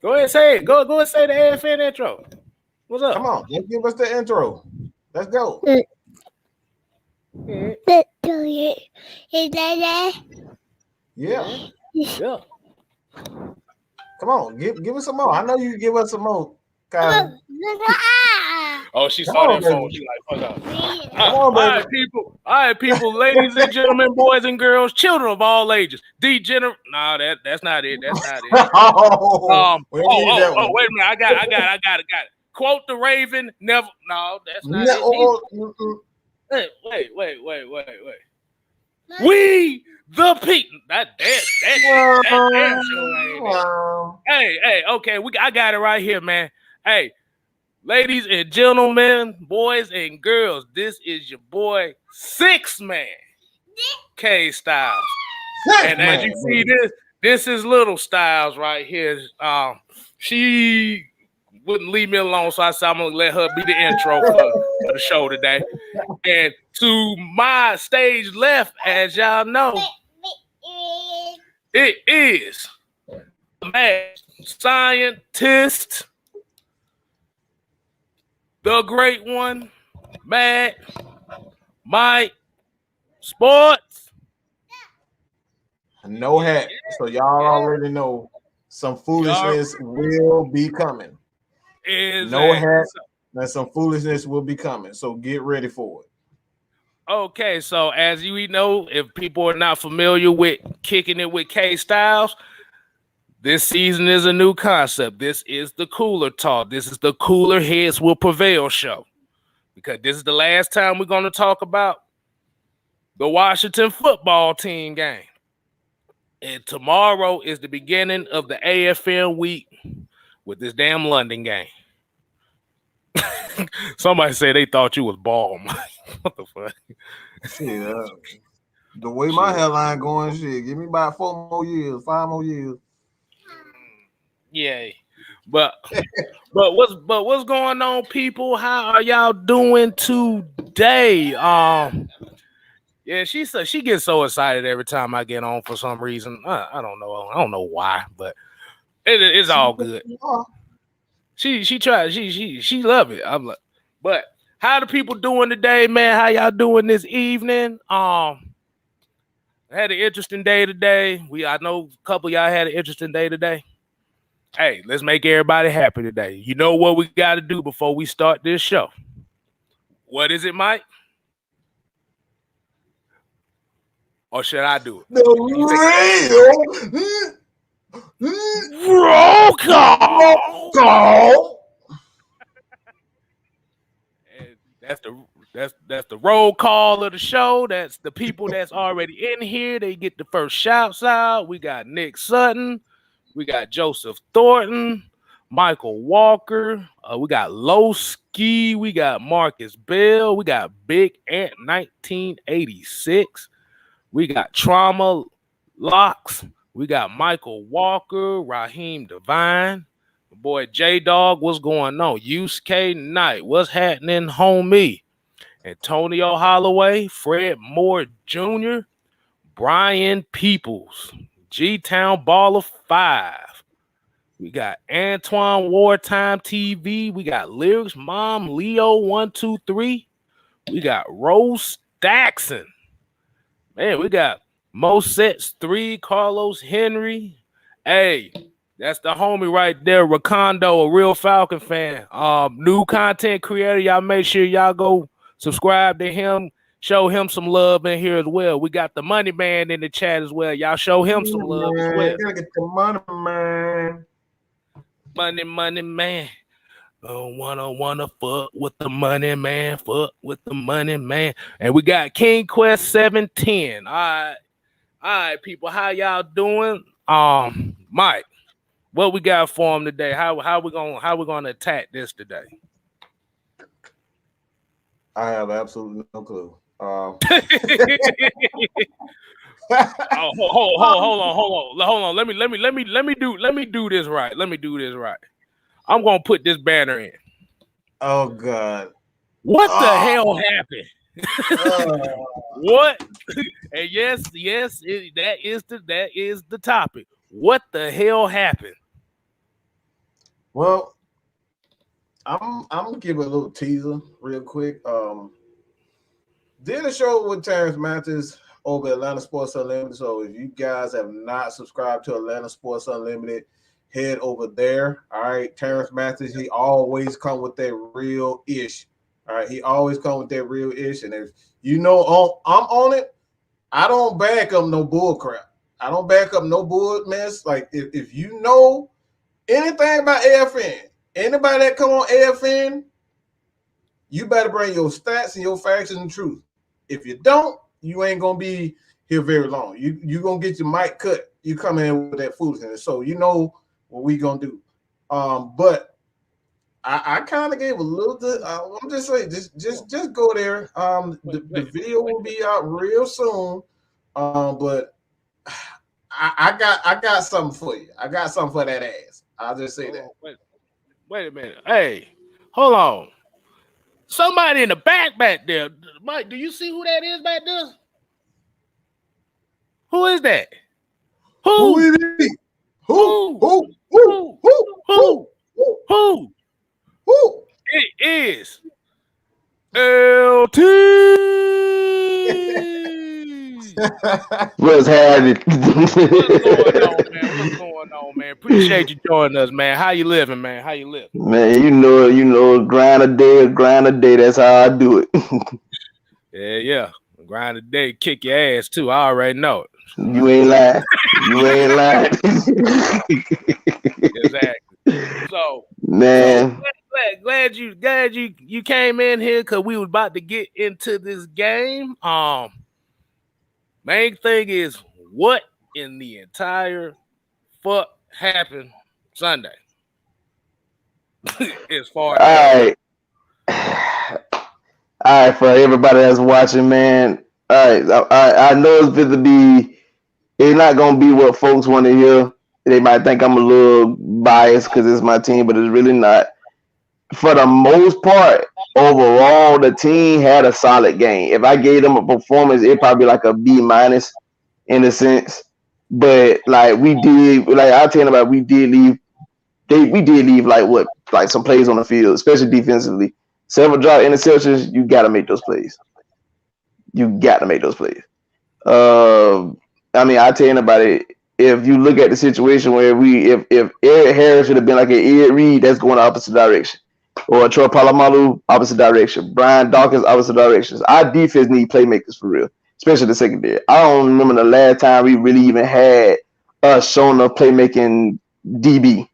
Go ahead and say it. Go ahead and say the AFN intro. What's up? Come on, let's give us the intro. Let's go. Yeah. Yeah. Come on, give us some more. I know you give us some more. Oh, she saw that phone. She like, fuck up. All right, people, ladies and gentlemen, boys and girls, children of all ages. Degenerate. No, that's not it. That's not it. Wait a minute. I got it. Quote the Raven. Never. No, that's not it. Wait. We the people. That damn show ain't it. Hey, okay, I got it right here, man. Hey, ladies and gentlemen, boys and girls, this is your boy, Six Man, Kstylzz. And as you see, this is Little Styles right here. She wouldn't leave me alone, so I said I'm gonna let her be the intro for the show today. And to my stage left, as y'all know, it is the mad scientist, the great one, Mad Mike Sports. No hat. So y'all already know some foolishness will be coming. Exactly. No hat, and some foolishness will be coming. So get ready for it. Okay, so as you know, if people are not familiar with kicking it with Kstylzz, this season is a new concept. This is the Cooler Talk. This is the Cooler Heads Will Prevail show. Because this is the last time we're going to talk about the Washington football team game. And tomorrow is the beginning of the AFN week with this damn London game. Somebody said they thought you was bald, Mike. What the fuck? Shit, the way my hairline going, shit, give me about 5 more years. Yeah, but what's going on, people? How are y'all doing today? Yeah, she said she gets so excited every time I get on for some reason. I don't know why, but it's all good. She tried. She love it. I'm like, but how the people doing today, man? How y'all doing this evening? I had an interesting day today. I know a couple of y'all had an interesting day today. Hey, let's make everybody happy today. You know what we got to do before we start this show? What is it, Mike? Or should I do it? The roll call. That's the roll call of the show. That's the people that's already in here. They get the first shouts out. We got Nick Sutton. We got Joseph Thornton, Michael Walker. We got Lowski. We got Marcus Bell. We got Big Ant 1986. We got Trauma Locks. We got Michael Walker, Raheem Divine. My boy J-Dog, what's going on? Yusuke Knight, what's happening, homie? Antonio Holloway, Fred Moore Jr., Brian Peoples, G-Town Baller 5. We got Antoine Wartime TV. We got Lyrics Mom, Leo 123. We got Rose Stackson. Man, we got Mo Sets 3, Carlos Henry. Hey, that's the homie right there, Rakondo, a real Falcon fan. New content creator. Y'all make sure y'all go subscribe to him. Show him some love in here as well. We got the Money Man in the chat as well. Y'all show him some love as well. Gotta get the money, man. Money, man. Don't wanna fuck with the money, man. Fuck with the money, man. And we got King Quest 710. All right, people. How y'all doing? Mike, what we got for him today? How we gonna attack this today? I have absolutely no clue. Hold on. Let me do this right. I'm gonna put this banner in. Oh God! What the hell happened? What? And yes, that is the topic. What the hell happened? Well, I'm gonna give a little teaser real quick. Did a show with Terrence Mathis over Atlanta Sports Unlimited. So if you guys have not subscribed to Atlanta Sports Unlimited, head over there. All right, Terrence Mathis, he always come with that real ish. All right, he always come with that real ish. And if you know I'm on it, I don't back up no bull crap. I don't back up no bull mess. Like if you know anything about AFN, anybody that come on AFN, you better bring your stats and your facts and the truth. If you don't, you ain't gonna be here very long. You gonna get your mic cut. You come in with that foolishness. So you know what we gonna do. But I kind of gave a little bit. I'm just saying, just go there. The video will be out real soon. But I got something for you. I got something for that ass. I'll just say that. Wait a minute. Hey, hold on. Somebody in the back there. Mike, do you see who that is back there? Who is that? Who is it? Who? It is LT. What's happening? What's going on, man? Appreciate you joining us, man. How you living, man? How you living? Man, you know, grind a day. That's how I do it. Yeah. Grind a day, kick your ass too. I already know it. You ain't lying. Exactly. So, man, glad you came in here because we was about to get into this game. Main thing is what in the entire fuck happened Sunday? As far as all right, for everybody that's watching, man. All right, I know it's going to be. It's not gonna be what folks want to hear. They might think I'm a little biased because it's my team, but it's really not. For the most part, overall, the team had a solid game. If I gave them a performance, it'd probably be like a B- in a sense. But like we did, like I'll tell you about, we did leave like some plays on the field, especially defensively. Several drop interceptions, you got to make those plays. I mean, I tell you about it. If you look at the situation where if Eric Harris should have been like an Ed Reed, that's going the opposite direction, or Troy Polamalu, opposite direction. Brian Dawkins, opposite directions. Our defense need playmakers for real, especially the secondary. I don't remember the last time we really even had us showing up playmaking DB.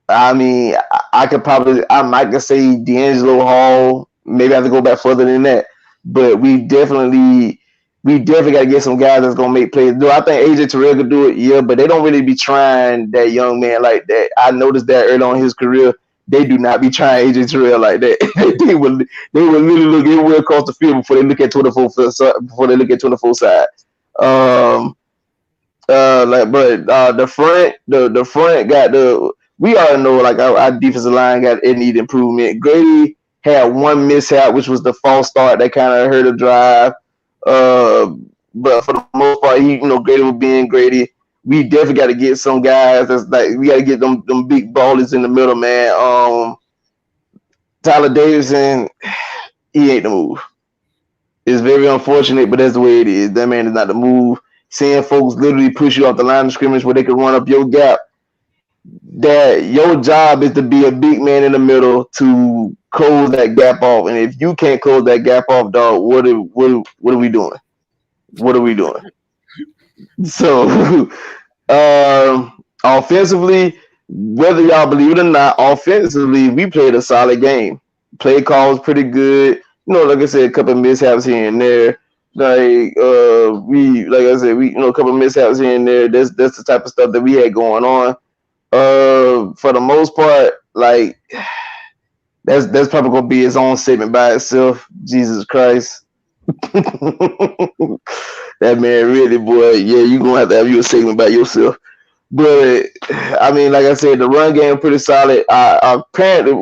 I mean, I might just say D'Angelo Hall. Maybe I have to go back further than that, but we definitely got to get some guys that's gonna make plays. Do I think AJ Terrell could do it? Yeah, but they don't really be trying that young man like that. I noticed that early on in his career, they do not be trying AJ Terrell like that. they will literally look everywhere across the field before they look at 24 side. The front got the. We already know like our defensive line it need improvement. Grady had one mishap, which was the false start that kind of hurt the drive. But for the most part, Grady was being Grady. We definitely got to get some guys. That's like we got to get them big ballers in the middle, man. Tyler Davidson, he ain't the move. It's very unfortunate, but that's the way it is. That man is not the move. Seeing folks literally push you off the line of scrimmage where they can run up your gap. That your job is to be a big man in the middle to close that gap off. And if you can't close that gap off, dog, what are we doing? What are we doing? So, offensively, whether y'all believe it or not, offensively, we played a solid game. Play call was pretty good. Like I said, a couple of mishaps here and there. A couple of mishaps here and there. That's the type of stuff that we had going on. For the most part, like that's probably gonna be its own segment by itself. Jesus Christ. That man really, boy, yeah, you gonna have you a segment by yourself. But I mean, like I said, the run game pretty solid. Apparently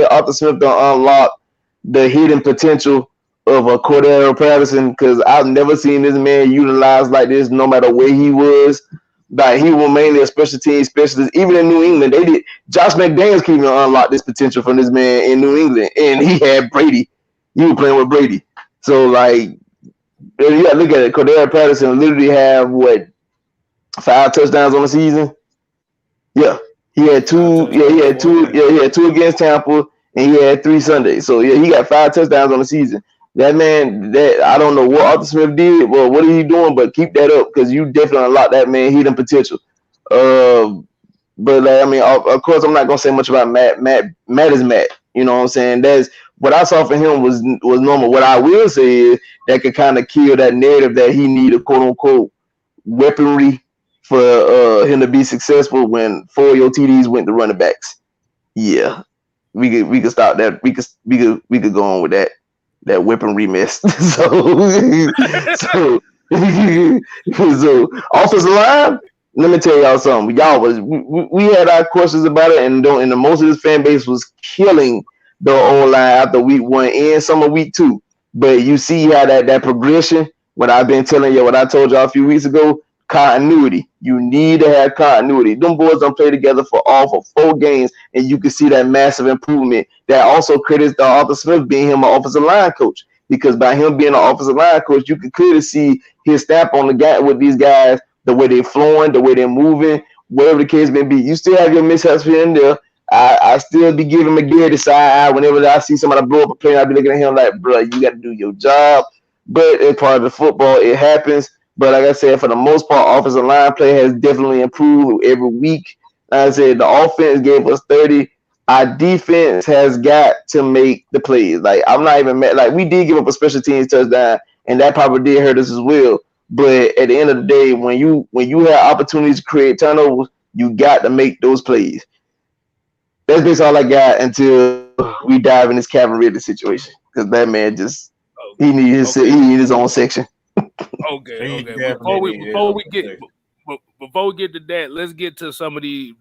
Arthur Smith done unlocked the hidden potential a Cordero Patterson, because I've never seen this man utilized like this. No matter where he was, like he was mainly a special team specialist. Even in New England, they did. Josh McDaniels can even unlock this potential from this man in New England, and he had Brady. He was playing with Brady, so like, yeah, look at it. Cordero Patterson literally have what, 5 touchdowns on the season. Yeah, he had two. Yeah, he had two. Yeah, he had 2 against Tampa, and he had 3 Sundays. So yeah, he got 5 touchdowns on the season. That man, that I don't know what Arthur Smith did. Well, what are he doing? But keep that up, because you definitely unlock that man hidden potential. But like, I mean, of course, I'm not gonna say much about Matt. Matt is Matt. You know what I'm saying? That's what I saw for him was normal. What I will say is that could kind of kill that narrative that he needed, quote unquote, weaponry for him to be successful when 4 of your TDs went to running backs. Yeah, we could stop that. We could go on with that weaponry mess. so offensive line. Let me tell y'all something. We had our questions about it, and the most of this fan base was killing the O-line after week 1 and some of week 2. But you see how that progression. What I've been telling you, what I told y'all a few weeks ago. Continuity. You need to have continuity. Them boys don't play together for 4 games, and you can see that massive improvement. That also credits the Arthur Smith being him an offensive line coach, because by him being an offensive line coach, you can clearly see his stamp on the guy with these guys, the way they're flowing, the way they're moving, whatever the case may be. You still have your mishaps here and there. I still be giving McGee the side eye whenever I see somebody blow up a play. I be looking at him like, bro, you got to do your job. But it's part of the football. It happens. But like I said, for the most part, offensive line play has definitely improved every week. Like I said, the offense gave us 30. Our defense has got to make the plays. Like, I'm not even mad. Like, we did give up a special teams touchdown, and that probably did hurt us as well. But at the end of the day, when you have opportunities to create turnovers, you got to make those plays. That's basically all I got until we dive in this Calvin Ridley situation, because that man just he needs his own section. Okay. Before we get to that, let's get to some of these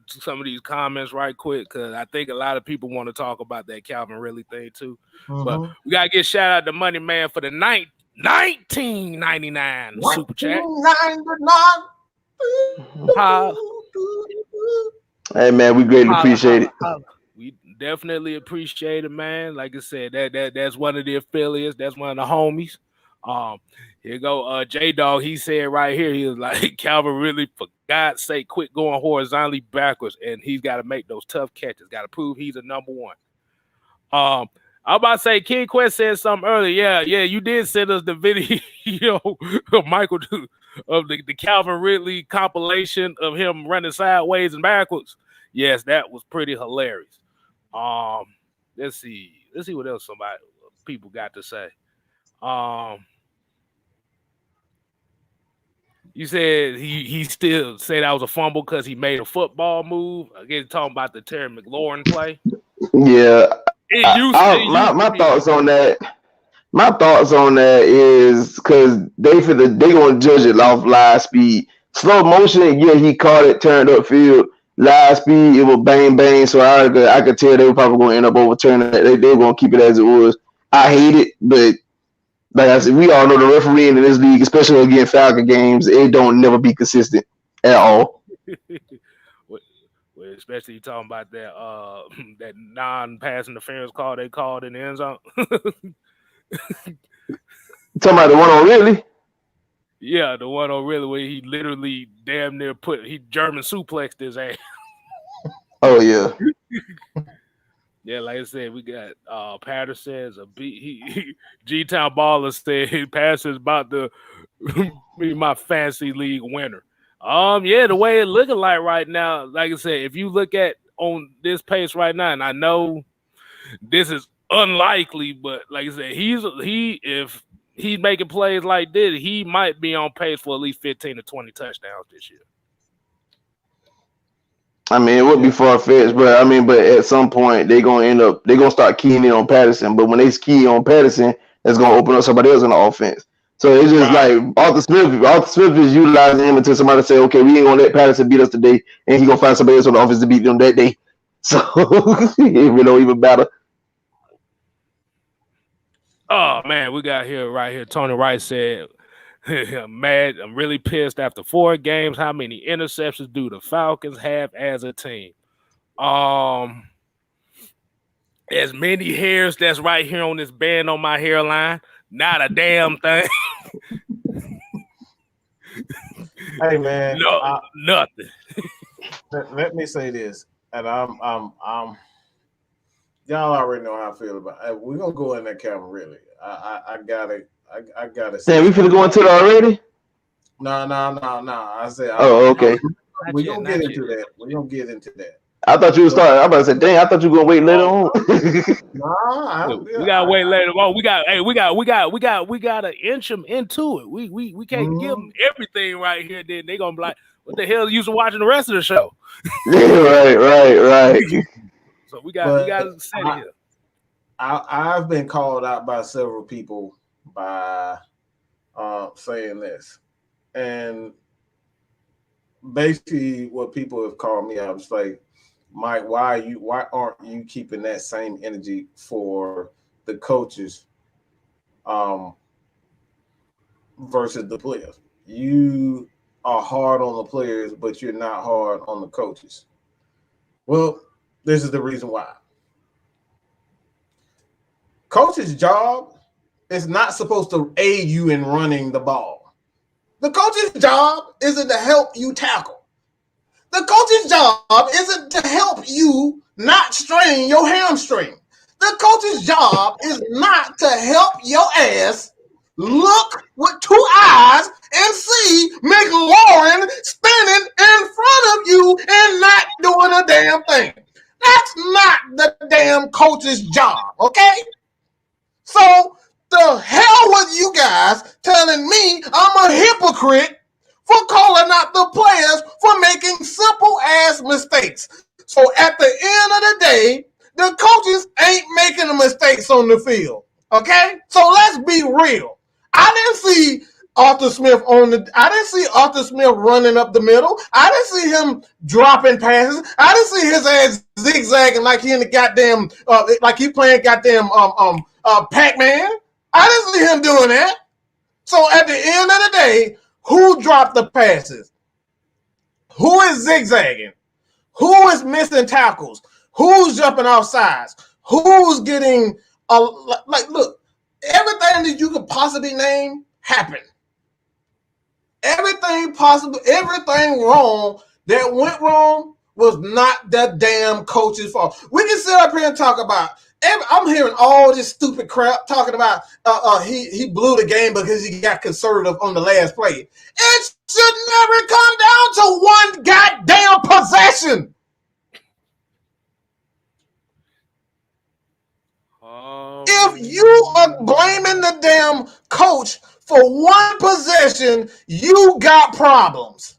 comments right quick, because I think a lot of people want to talk about that Calvin Ridley thing too. Mm-hmm. But we gotta give shout out to Money Man for the $19.99 super chat. Hey man, we greatly appreciate it. We definitely appreciate it, man. Like I said, that's one of the affiliates. That's one of the homies. Here you go. J-Dog, he said right here, he was like, Calvin Ridley, for God's sake, quit going horizontally backwards, and he's got to make those tough catches. Got to prove he's a number one. I'm about to say, King Quest said something earlier. Yeah, you did send us the video, Michael, of the Calvin Ridley compilation of him running sideways and backwards. Yes, that was pretty hilarious. Let's see what else people got to say. You said he still said that was a fumble because he made a football move. Again, talking about the Terry McLaurin play. Yeah, my thoughts on that. My thoughts on that is because they gonna judge it off live speed. Slow motion, yeah, he caught it, turned upfield. Live speed, it was bang bang. So I could tell they were probably gonna end up overturning it. They were gonna keep it as it was. I hate it, but like I said, we all know the refereeing in this league, especially against Falcon games, it don't never be consistent at all. Well, especially you talking about that that non-pass interference call they called in the end zone. Talking about the one on Ridley? Yeah, the one on Ridley where he literally damn near he German suplexed his ass. Oh yeah. Yeah, like I said, we got Patterson's G-Town Baller said Patterson's about to be my fantasy league winner. Yeah, the way it looking like right now, like I said, if you look at on this pace right now, and I know this is unlikely, but like I said, if he's making plays like this, he might be on pace for at least 15 to 20 touchdowns this year. I mean, it would be far-fetched, but at some point they're gonna start keying in on Patterson. But when they key on Patterson, that's gonna open up somebody else in the offense. So it's just like Arthur Smith is utilizing him until somebody say, okay, we ain't gonna let Patterson beat us today, and he gonna find somebody else on the offense to beat them that day. So it really don't even matter. Oh man, we got here right here. Tony Wright said, "I'm mad. I'm really pissed after 4 games. How many interceptions do the Falcons have as a team? Um, as many hairs that's right here on this band on my hairline. Not a damn thing. Hey man, No, nothing. let me say this, and I'm y'all already know how I feel about it. We're gonna go in that camera really. I gotta say Damn, we finna go into it already? no. I said Oh, okay. we're gonna get into that. We're gonna get into that. I thought you were starting. I'm about to say, dang, I thought you were gonna wait later on. No, We gotta wait later on. We gotta inch them into it. We can't give them everything right here. Then they gonna be like, what the hell are you watching the rest of the show? right. So we gotta set it here. I've been called out by several people by saying this, and basically what people have called me out is like, Mike, why aren't you keeping that same energy for the coaches versus the players? You are hard on the players, but you're not hard on the coaches. Well, this is the reason why. Coach's job is not supposed to aid you in running the ball. The coach's job isn't to help you tackle. The coach's job isn't to help you not strain your hamstring. The coach's job is not to help your ass look with 2 eyes and see McLaurin standing in front of you and not doing a damn thing. That's not the damn coach's job, okay? So the hell with you guys telling me I'm a hypocrite for calling out the players for making simple ass mistakes. So at the end of the day, the coaches ain't making the mistakes on the field. Okay? So let's be real. I didn't see Arthur Smith running up the middle. I didn't see him dropping passes. I didn't see his ass zigzagging like he in the goddamn like he playing goddamn Pac-Man. I didn't see him doing that. So at the end of the day, who dropped the passes? Who is zigzagging? Who is missing tackles? Who's jumping off sides? Who's getting look, everything that you could possibly name happened. Everything wrong that went wrong was not that damn coach's fault. We can sit up here and talk about. I'm hearing all this stupid crap talking about he blew the game because he got conservative on the last play. It should never come down to one goddamn possession. If you are blaming the damn coach for one possession, you got problems.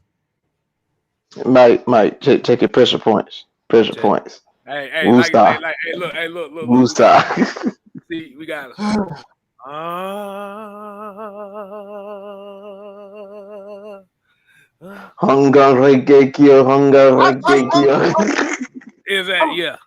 Mike, check your pressure points. Points. Hey, look. See, we got Hunger regekio. Is that yeah?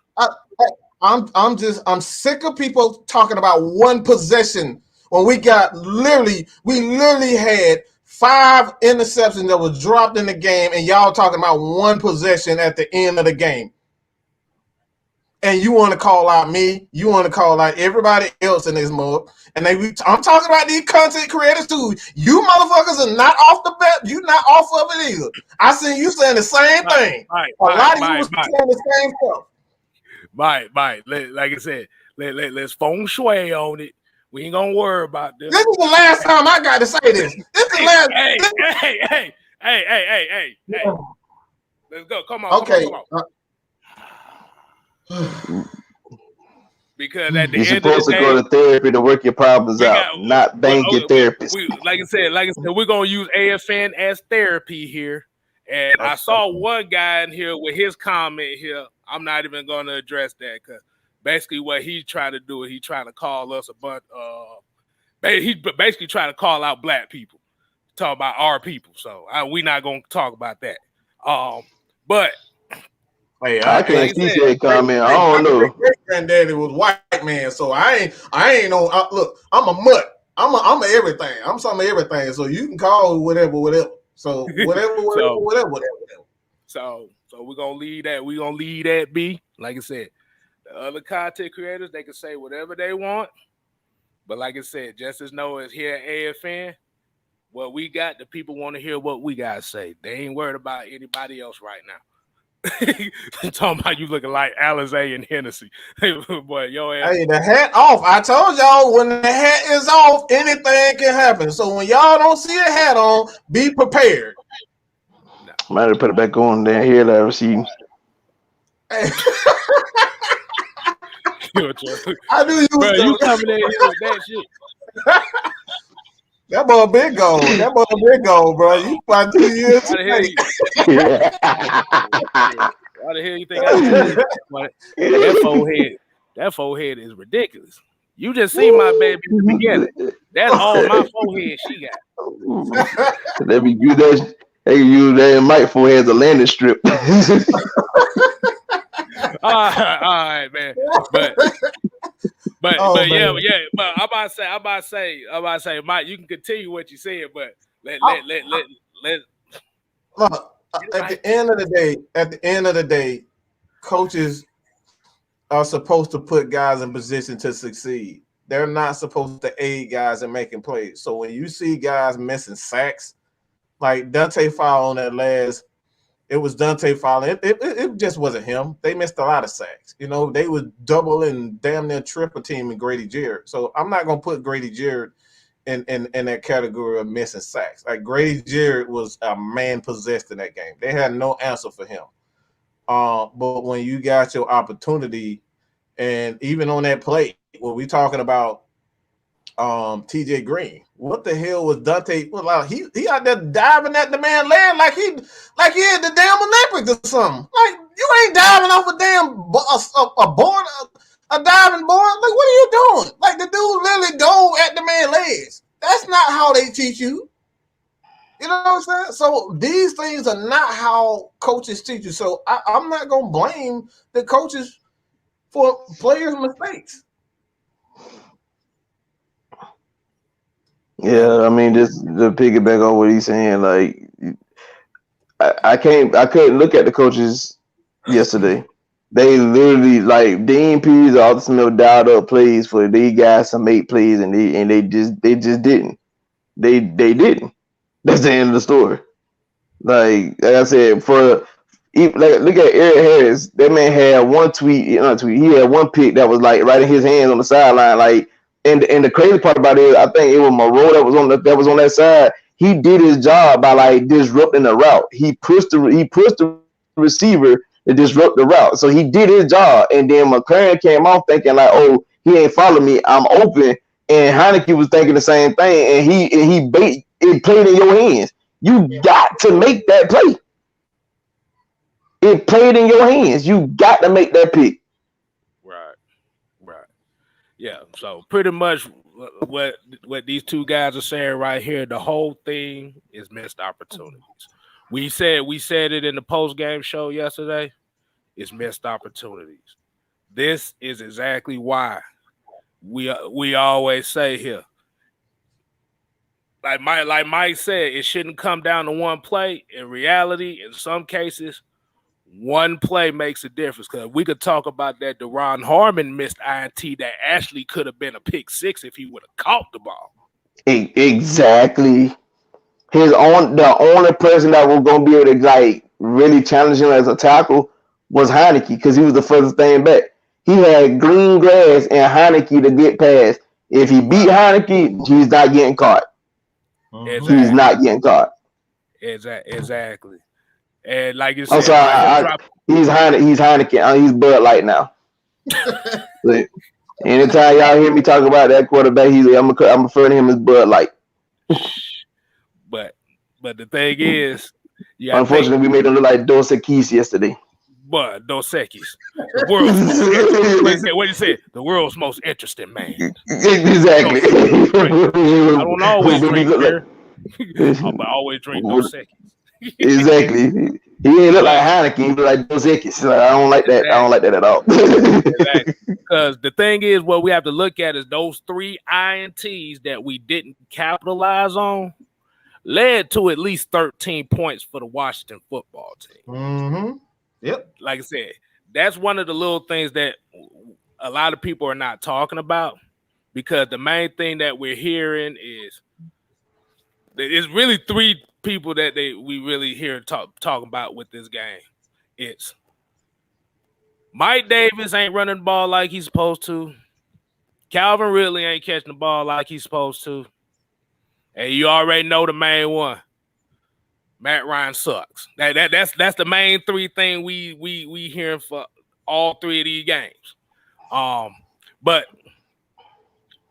I'm sick of people talking about one possession when we literally had 5 interceptions that was dropped in the game, and y'all talking about one possession at the end of the game. And you want to call out me, you want to call out everybody else in this mode. And I'm talking about these content creators too. You motherfuckers are not off the bet. You're not off of it either. I seen you saying the same thing. A lot of you was saying the same stuff. Mike, like I said, let's feng shui on it. We ain't gonna worry about this. This is the last time I got to say this. This is the last. Hey. Let's go. Come on. Okay. Come on. Because at the You're end of the day, supposed to go to therapy to work your problems out, not bank your therapist. Like I said, we're gonna use AFN as therapy here. And I saw one guy in here with his comment here. I'm not even going to address that because basically what he's trying to do is he's trying to call us a bunch. He's basically trying to call out black people, talk about our people. So we're not going to talk about that. But Hey, I can't see said comment. I don't my know. great granddaddy was white man, so I ain't no. Look, I'm a mutt. I'm a everything. I'm some of everything. So you can call whatever. So whatever. So we're gonna leave that. We're gonna leave that be. Like I said, the other content creators, they can say whatever they want. But like I said, just as know as here at AFN, what we got, the people want to hear what we got to say. They ain't worried about anybody else right now. Talking about you looking like Alizé and Hennessy. Boy, your ass. Hey, the hat off. I told y'all when the hat is off, anything can happen. So when y'all don't see a hat on, be prepared. Might have put it back on there. Here, let receive. Hey. I knew you was bro, you coming in here with that shit. That boy big gold. That boy big gold, bro. You about 2 years. Why the hell you think I did? That forehead is ridiculous. You just seen my baby in the beginning. That's all my forehead she got. They use that mic forehead as a landing strip. All right, man. But yeah. But I'm about to say, Mike, you can continue what you said, but let. Look, at the end of the day, coaches are supposed to put guys in position to succeed. They're not supposed to aid guys in making plays. So when you see guys missing sacks, like Dante Fowler on that last. It was Dante Fowler. It just wasn't him. They missed a lot of sacks. You know, they was double and damn near triple teaming Grady Jarrett. So I'm not gonna put Grady Jarrett in that category of missing sacks. Like Grady Jarrett was a man possessed in that game. They had no answer for him. But when you got your opportunity, and even on that play, when we talking about TJ Green, what the hell was Dante? Well, he out there diving at the man leg like he had the damn Olympics or something. Like you ain't diving off a damn a board, a diving board. Like what are you doing? Like the dude literally dove at the man legs. That's not how they teach you. You know what I'm saying? So these things are not how coaches teach you. So I'm not gonna blame the coaches for players' mistakes. Yeah, I mean, just to piggyback on what he's saying, like I couldn't look at the coaches yesterday. They literally like Dean Pease, all the Smith dialed up plays for these guys to make plays, and they just didn't. They didn't. That's the end of the story. Like I said, look at Eric Harris. That man had one tweet. He had one pick that was like right in his hands on the sideline, like. And the crazy part about it, I think it was Moreau that was on that side. He did his job by like disrupting the route. He pushed the receiver to disrupt the route. So he did his job. And then McLaren came off thinking like, oh, he ain't following me. I'm open. And Heineke was thinking the same thing. And it played in your hands. You got to make that play. It played in your hands. You got to make that pick. Yeah, so pretty much what these two guys are saying right here, the whole thing is missed opportunities. We said it in the post-game show yesterday. It's missed opportunities. This is exactly why we always say here. Like Mike said, it shouldn't come down to one play. In reality, in some cases, one play makes a difference, because we could talk about that Deron Harmon missed INT that actually could have been a pick six if he would have caught the ball. Exactly. The only person that was going to be able to like really challenge him as a tackle was Heineke, because he was the furthest thing back. He had green grass and Heineke to get past. If he beat Heineke, he's not getting caught. Exactly. He's not getting caught. Exactly. And like you said, I'm sorry, he's Heineken. He's Bud Light now. Like, anytime y'all hear me talk about that quarterback, I'm referring to him as Bud Light. But the thing is, unfortunately, we made him look like Dos Equis yesterday. But Dos Equis, the world's most what you say? The world's most interesting man. Exactly. I don't always drink beer, but I always drink Dos Equis. Exactly. He ain't look like Heineken. He look like Dos Equis. Like, I don't like that. I don't like that at all. Because the thing is, what we have to look at is those 3 INTs that we didn't capitalize on led to at least 13 points for the Washington football team. Mm-hmm. Yep. Like I said, that's one of the little things that a lot of people are not talking about, because the main thing that we're hearing is it's really 3 people that we really hear talking about with this game. It's Mike Davis ain't running the ball like he's supposed to. Calvin Ridley ain't catching the ball like he's supposed to. And you already know the main one. Matt Ryan sucks. That's the main 3 thing we hearing for all 3 of these games. But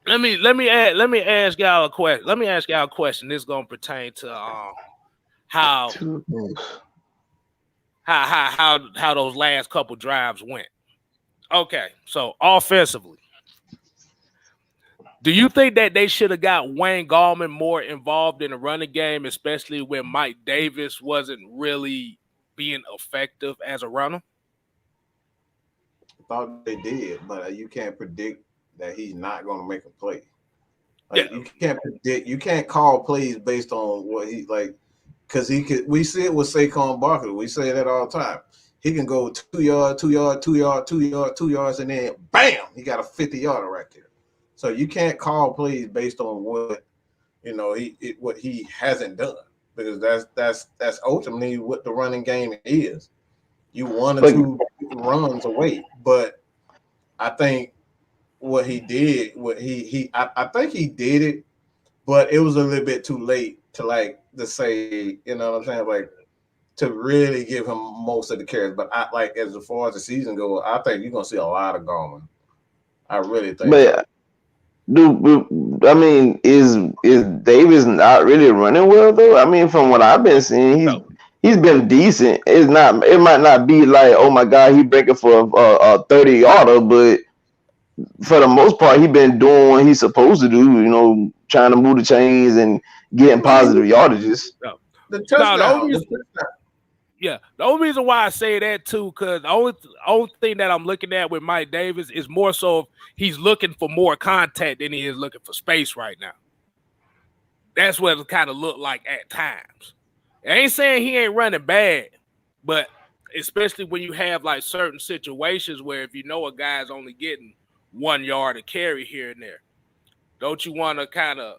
let me ask y'all a question. Let me ask y'all a question. This is gonna pertain to how those last couple drives went. Okay, so offensively, do you think that they should have got Wayne Gallman more involved in the running game, especially when Mike Davis wasn't really being effective as a runner? I thought they did, but you can't predict that he's not going to make a play. Like, you can't predict. You can't call plays based on what he like, because he could. We see it with Saquon Barkley. We say that all the time. He can go 2 yards, 2 yards, 2 yards, 2 yards, 2 yards, and then bam, he got a 50-yarder right there. So you can't call plays based on what what he hasn't done, because that's ultimately what the running game is. You 1 or 2 runs away, but I think what he did, I think he did it, but it was a little bit too late to say, you know what I'm saying, like to really give him most of the carries. But as far as the season goes, I think you're gonna see a lot of Gallman. I really think. But dude, I mean, is Davis not really running well though? I mean, from what I've been seeing, he's been decent. It might not be like, oh my God, he breaking for a 30-yarder, but for the most part, he been doing what he's supposed to do. Trying to move the chains and getting positive yardages. The touchdown. The only reason why I say that too, because the only thing that I'm looking at with Mike Davis is more so he's looking for more contact than he is looking for space right now. That's what it kind of looked like at times. I ain't saying he ain't running bad, but especially when you have like certain situations where if you know a guy's only getting 1 yard of carry here and there, don't you want to kind of?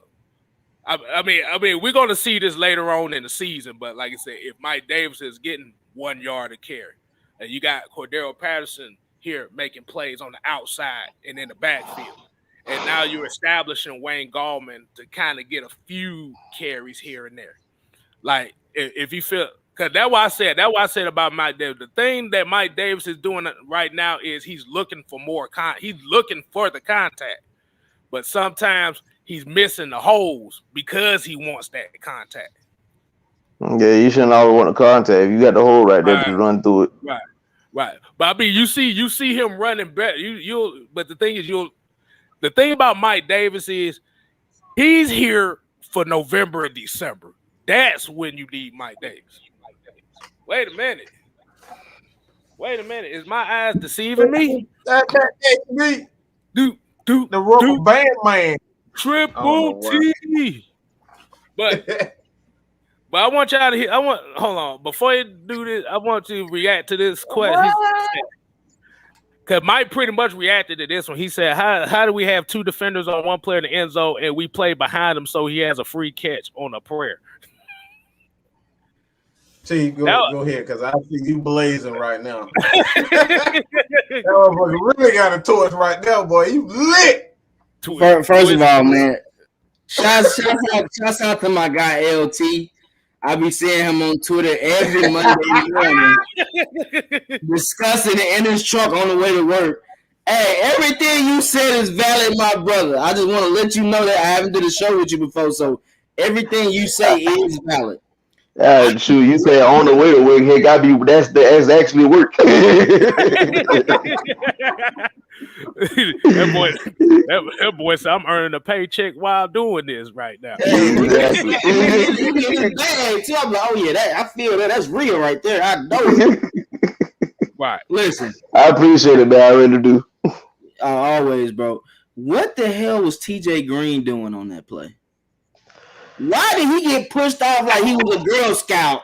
I mean, we're going to see this later on in the season, but like I said, if Mike Davis is getting 1 yard of carry, and you got Cordero Patterson here making plays on the outside and in the backfield, and now you're establishing Wayne Gallman to kind of get a few carries here and there. Like if you feel, because that's why I said about Mike Davis. The thing that Mike Davis is doing right now is he's looking for more he's looking for the contact, but sometimes he's missing the holes because he wants that contact. Yeah, you shouldn't always want to contact. If you got the hole right there to run through it. Right. But I mean, you see him running better. But the thing is, the thing about Mike Davis is he's here for November and December. That's when you need Mike Davis. Wait a minute. Is my eyes deceiving me? That can't be. The rubber band man. Triple T. But I want y'all to hear. Hold on. Before you do this, I want you to react to this question. Because Mike pretty much reacted to this one. He said, how do we have 2 defenders on 1 player in the end zone and we play behind him so he has a free catch on a prayer? See, go ahead, because I see you blazing right now. That motherfucker really got a torch right now, boy. You lit. First of all, man, shouts out to my guy LT. I be seeing him on Twitter every Monday morning discussing it in his truck on the way to work. Hey, everything you said is valid, my brother. I just want to let you know that I haven't did a show with you before, so everything you say is valid. Shoot, you say on the way to work, hey, gotta be that's actually work. that boy said, I'm earning a paycheck while doing this right now. Exactly. So I'm like, oh yeah, I feel that. That's real right there. I know it. Right. Listen, I appreciate it, man. I really do. Always, bro. What the hell was TJ Green doing on that play? Why did he get pushed off like he was a Girl Scout?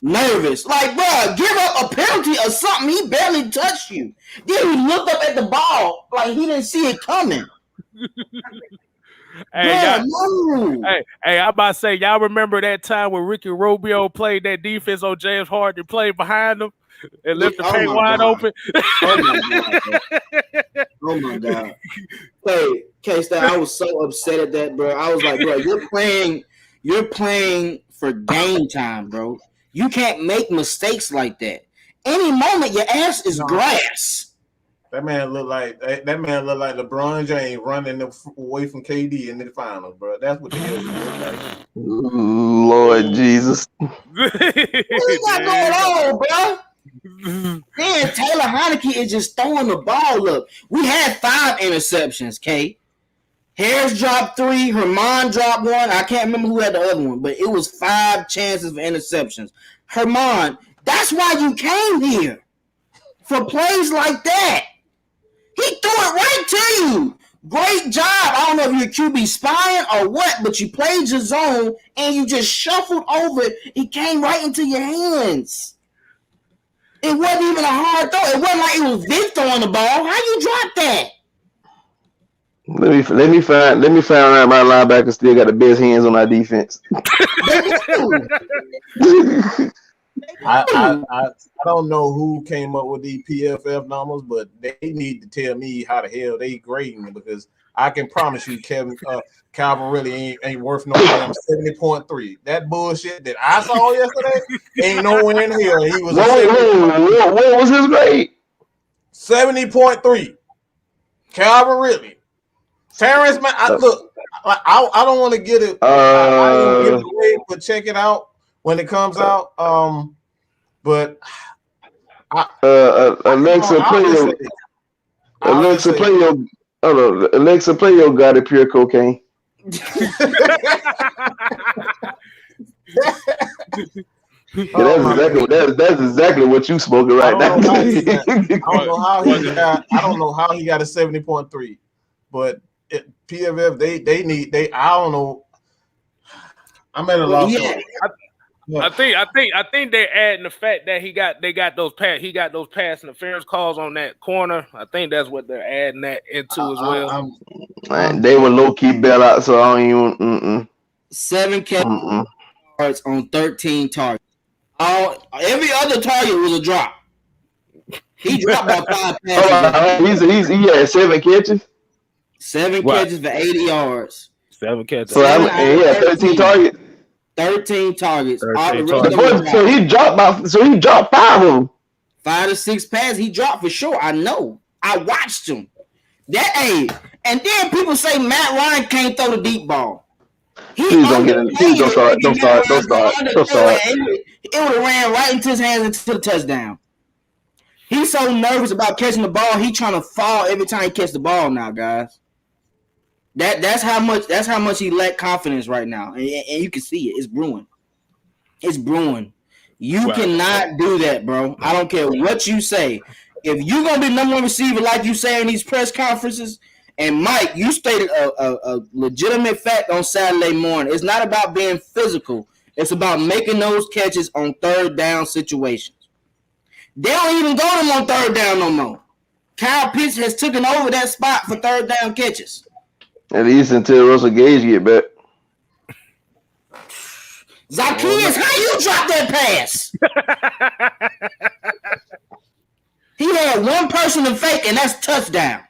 Nervous. Like, bro, give up a penalty or something. He barely touched you. Then he looked up at the ball like he didn't see it coming. Hey, I'm about to say, y'all remember that time when Ricky Rubio played that defense on James Harden, played behind him and left the paint wide open? Oh my God. Hey, Kstylzz, I was so upset at that, bro. I was like, bro, you're playing for game time, bro. You can't make mistakes like that. Any moment, your ass is grass. That man looked like LeBron James running away from KD in the finals, bro. That's what the hell he looked like. Lord Jesus. What's not going on, bro? Man, Taylor Heineke is just throwing the ball up. We had 5 interceptions, K. Harris dropped 3. Herman dropped 1. I can't remember who had the other one, but it was 5 chances for interceptions. Herman, that's why you came here. For plays like that. He threw it right to you. Great job. I don't know if you're QB spying or what, but you played your zone and you just shuffled over it. It came right into your hands. It wasn't even a hard throw. It wasn't like it was Vic throwing the ball. How you drop that? Let me find out my linebacker still got the best hands on our defense. I don't know who came up with these PFF numbers, but they need to tell me how the hell they grading it, because I can promise you, Calvin really ain't worth no damn 70.3. That bullshit that I saw yesterday ain't nowhere in here. He was what was his grade? 70.3. Calvin really. Terrence, man, I don't want to get it. I don't give it away, but check it out when it comes out. But Alexa, play your God of Pure Cocaine. That's exactly what you smoking right now. I don't know how he got a 70.3, but PFF I don't know. I'm at a loss. I think they're adding the fact that he got those pass interference calls on that corner. I think that's what they're adding that into as well. They were low key bail out, so I don't even. 7 cards on 13 targets. Every other target was a drop. He dropped about 5 passes. He had 7 catches. 7 catches for 80 yards. 7 catches. So he had 13 targets. 13 targets. So he dropped 5 of them. 5 to 6 passes. He dropped for sure. I know. I watched him. And then people say Matt Ryan can't throw the deep ball. Don't start. It would have ran right into his hands into the touchdown. He's so nervous about catching the ball. He's trying to fall every time he catches the ball now, guys. That's how much he lacked confidence right now, and you can see it. It's brewing. It's brewing. You cannot do that, bro. I don't care what you say. If you're gonna be number 1 receiver, like you say in these press conferences, and Mike, you stated a legitimate fact on Saturday morning. It's not about being physical. It's about making those catches on 3rd down situations. They don't even go to them on 3rd down no more. Kyle Pitts has taken over that spot for 3rd down catches. At least until Russell Gage get back. Zacchaeus, how you drop that pass? He had one person to fake, and that's touchdown.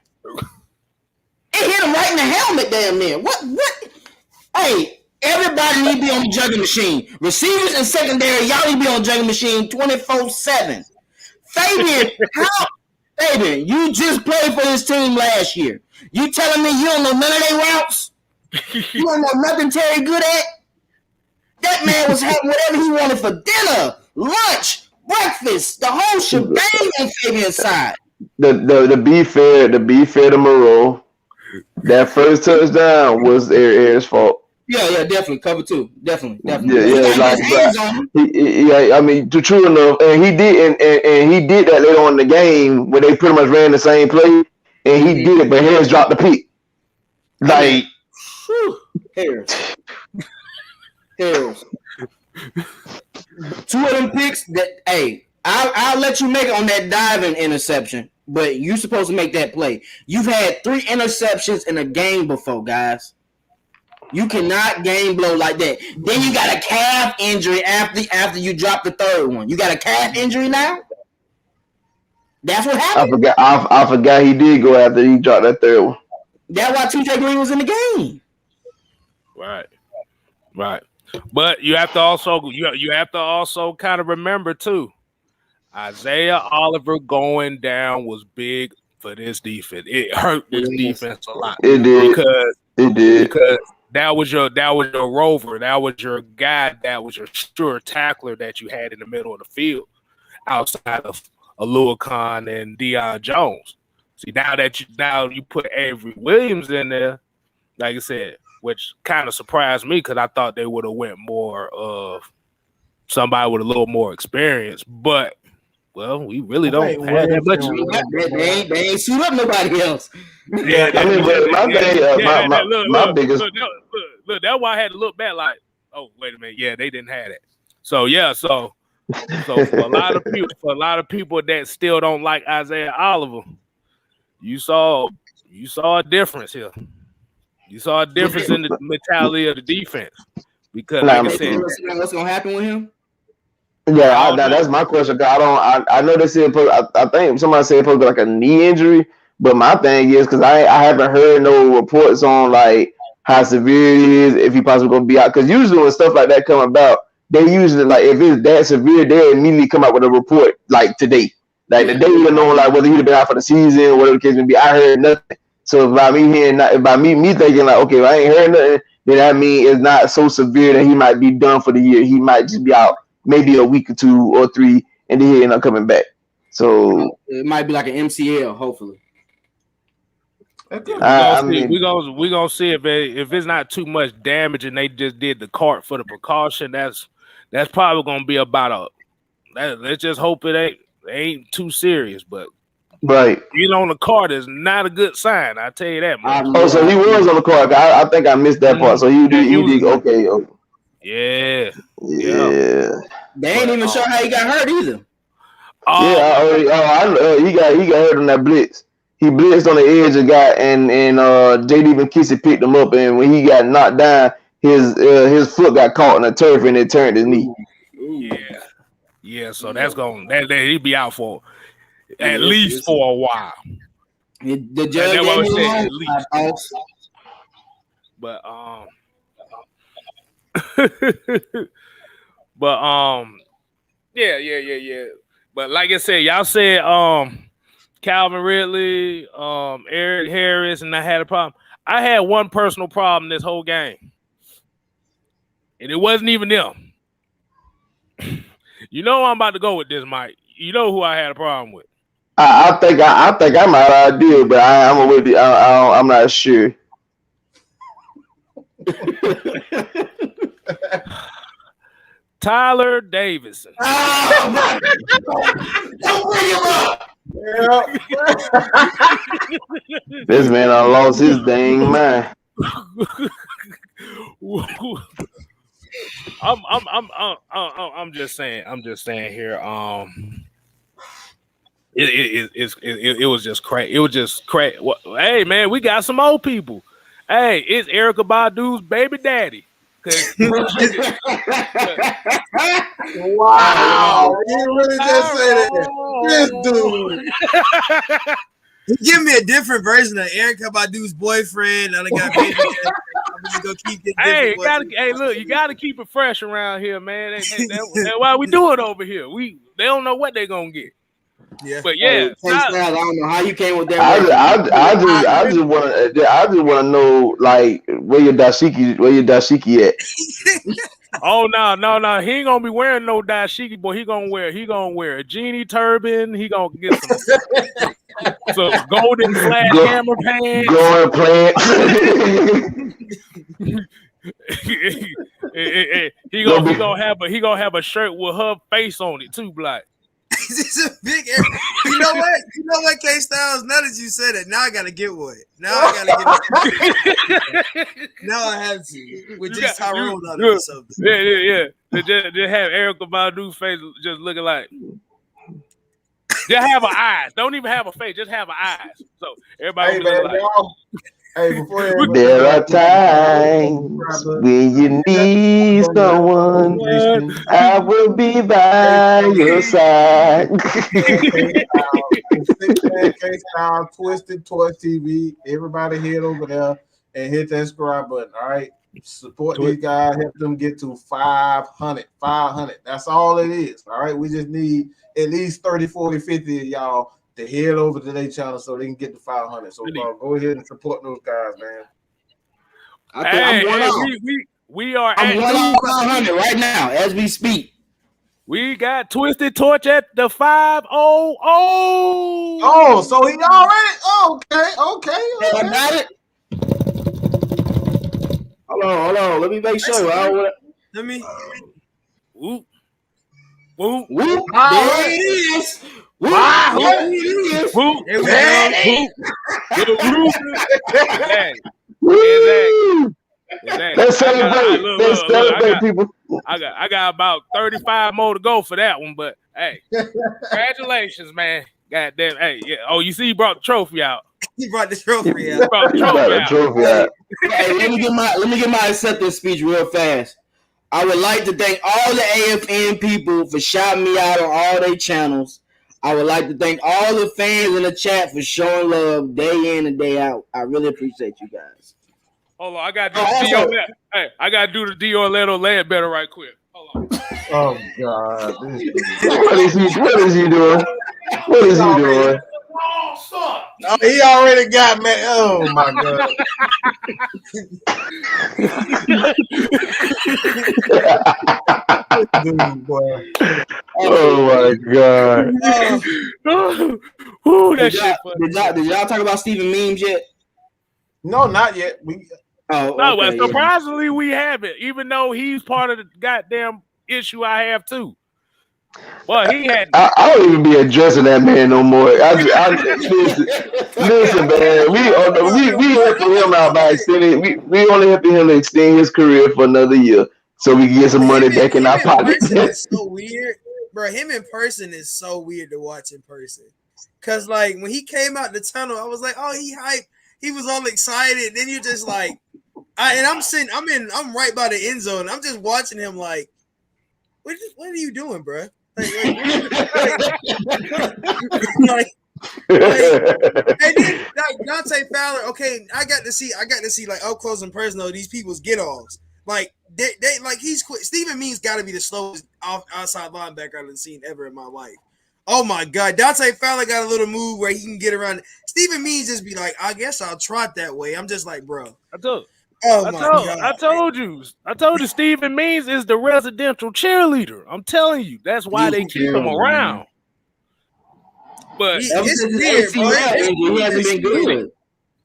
It hit him right in the helmet, damn near. What? Hey, everybody need to be on the juggling machine. Receivers and secondary, y'all need to be on the juggling machine 24/7. Fabian, Fabian, you just played for this team last year. You telling me you don't know none of their routes? You don't know nothing Terry good at? That man was having whatever he wanted for dinner, lunch, breakfast, the whole shebang on Fabian's side. the be fair to Moreau, that first touchdown was Harris' fault. Yeah, definitely cover two, definitely. Yeah, like, yeah. I mean, true enough, and he did, and he did that later on in the game where they pretty much ran the same play, and he did it, but Harris dropped the pick. Like, Harris. Two of them picks that, hey, I'll let you make it on that diving interception, but you're supposed to make that play. You've had 3 interceptions in a game before, guys. You cannot game blow like that. Then you got a calf injury after you drop the third one. You got a calf injury now? That's what happened. I forgot he did go after he dropped that third one. That's why TJ Green was in the game. Right. But you have to also kind of remember too, Isaiah Oliver going down was big for this defense. It hurt this defense a lot. It did because that was your rover. That was your guy. That was your sure tackler that you had in the middle of the field, outside of Alua Khan and Deion Jones. See, now you put Avery Williams in there, like I said, which kind of surprised me because I thought they would have went more of somebody with a little more experience. But well, we really don't have that much. They ain't suit up nobody else. Yeah, I mean, my biggest look, that's why I had to look back like, oh, wait a minute, yeah, they didn't have that. So yeah, so for a lot of people that still don't like Isaiah Oliver, you saw a difference here. You saw a difference in the mentality of the defense because, like I said, what's gonna happen with him? Yeah, that's my question. I know they said I think somebody said supposed to be like a knee injury, but my thing is because I haven't heard no reports on like how severe it is, if he possibly gonna be out. Because usually when stuff like that come about, they usually like if it's that severe, they immediately come out with a report like today. Like the day you know like whether he'd been out for the season or whatever the case may be. I heard nothing. So by me thinking like, okay, if I ain't heard nothing, then that means it's not so severe that he might be done for the year. He might just be out maybe a week or 2 or 3, and then he end up coming back. So it might be like an MCL, hopefully. We're gonna see if it's not too much damage and they just did the cart for the precaution. That's probably gonna be about let's just hope it ain't too serious, but. Right. Being on the card is not a good sign. I tell you that. So he was on the card. I think I missed that part. So he did okay. Yeah. They ain't even sure how he got hurt either. He got hurt on that blitz. He blitzed on the edge of guy, and JD McKissick picked him up, and when he got knocked down, his foot got caught in the turf and it turned his knee. Yeah. So that's he'd be out for. At least for a while. The judge at least. But yeah. But like I said, y'all said Calvin Ridley, Eric Harris, and I had a problem. I had one personal problem this whole game. And it wasn't even them. You know I'm about to go with this, Mike. You know who I had a problem with. I think I might have idea, but I'm with you. I'm not sure. Tyler Davidson. Oh my God. Don't bring him up. This man done lost his dang mind. I'm just saying here. It was just crazy. It was just crazy. Hey man, we got some old people. Hey, it's Erykah Badu's baby daddy. Wow, you really just said it. This dude. He give me a different version of Erykah Badu's boyfriend. I got baby. I'm gonna keep hey, look, you gotta keep it fresh around here, man. That's why we do it over here. They don't know what they're gonna get. Yeah, but yeah, I don't know how you came with that. I just want to know like where your dashiki at. Oh no. He ain't gonna be wearing no dashiki, boy. He gonna wear a genie turban. He gonna get some golden flash hammer pants. Growing plants. he gonna have a shirt with her face on it too, Black. It's a big area. You know what, Kstylzz? Now that you said it, now I gotta get one. Now I have to. With just Tyrone on it or something. Yeah. Just have Erica Badu's face just looking like. Just have her eyes. Don't even have a face. Just have her eyes. So everybody. Hey, man, like, there are times when you need someone. I will be by your side. Kstylzz Twisted Toy TV. Everybody head over there and hit that subscribe button. All right. Support these guys. Help them get to 500. 500. That's all it is. All right. We just need at least 30, 40, 50 of y'all to head over to their channel so they can get to 500. So go ahead and support those guys, man. We are I'm 1,500 right now as we speak. We got Twisted Torch at the 500. Oh, so he already okay. I got it. Hold on. Let me make sure. Let me. Whoop. There it is. Wow. There it is. Whoop. Let's celebrate. Let's celebrate, people. I got about 35 more to go for that one, but hey, congratulations, man. Goddamn. Hey, yeah. Oh, you see, he brought the trophy out. He brought the trophy out. Hey, let me get my acceptance speech real fast. I would like to thank all the AFN people for shouting me out on all their channels. I would like to thank all the fans in the chat for showing love day in and day out. I really appreciate you guys. Hold on, I gotta do the Dior Lead better right quick. Hold on. Oh God. What is he doing? Oh, he already got me. Oh my God. Dude, boy. Oh my God. Did y'all talk about Steven Memes yet? No, not yet. Well, surprisingly, we haven't, even though he's part of the goddamn issue I have too. Well, he had. I don't even be addressing that man no more. Listen, man. We helping him out by extending. We only helping him to extend his career for another year, so we can get some money back in our pocket. It's so weird, bro. Him in person is so weird to watch in person. Cause like when he came out the tunnel, I was like, oh, he hyped. He was all excited. Then you're just like, I'm right by the end zone. I'm just watching him like, what are you doing, bro? And then Dante Fowler. Okay, I got to see like up close and personal these people's get offs. Like they like he's quick. Steven Means got to be the slowest outside linebacker I've seen ever in my life. Oh my God, Dante Fowler got a little move where he can get around. Steven Means just be like, I guess I'll trot that way. I'm just like, bro. I told you, Steven Means is the residential cheerleader. I'm telling you, that's why they keep him around. But it's weird, bro. He hasn't been good.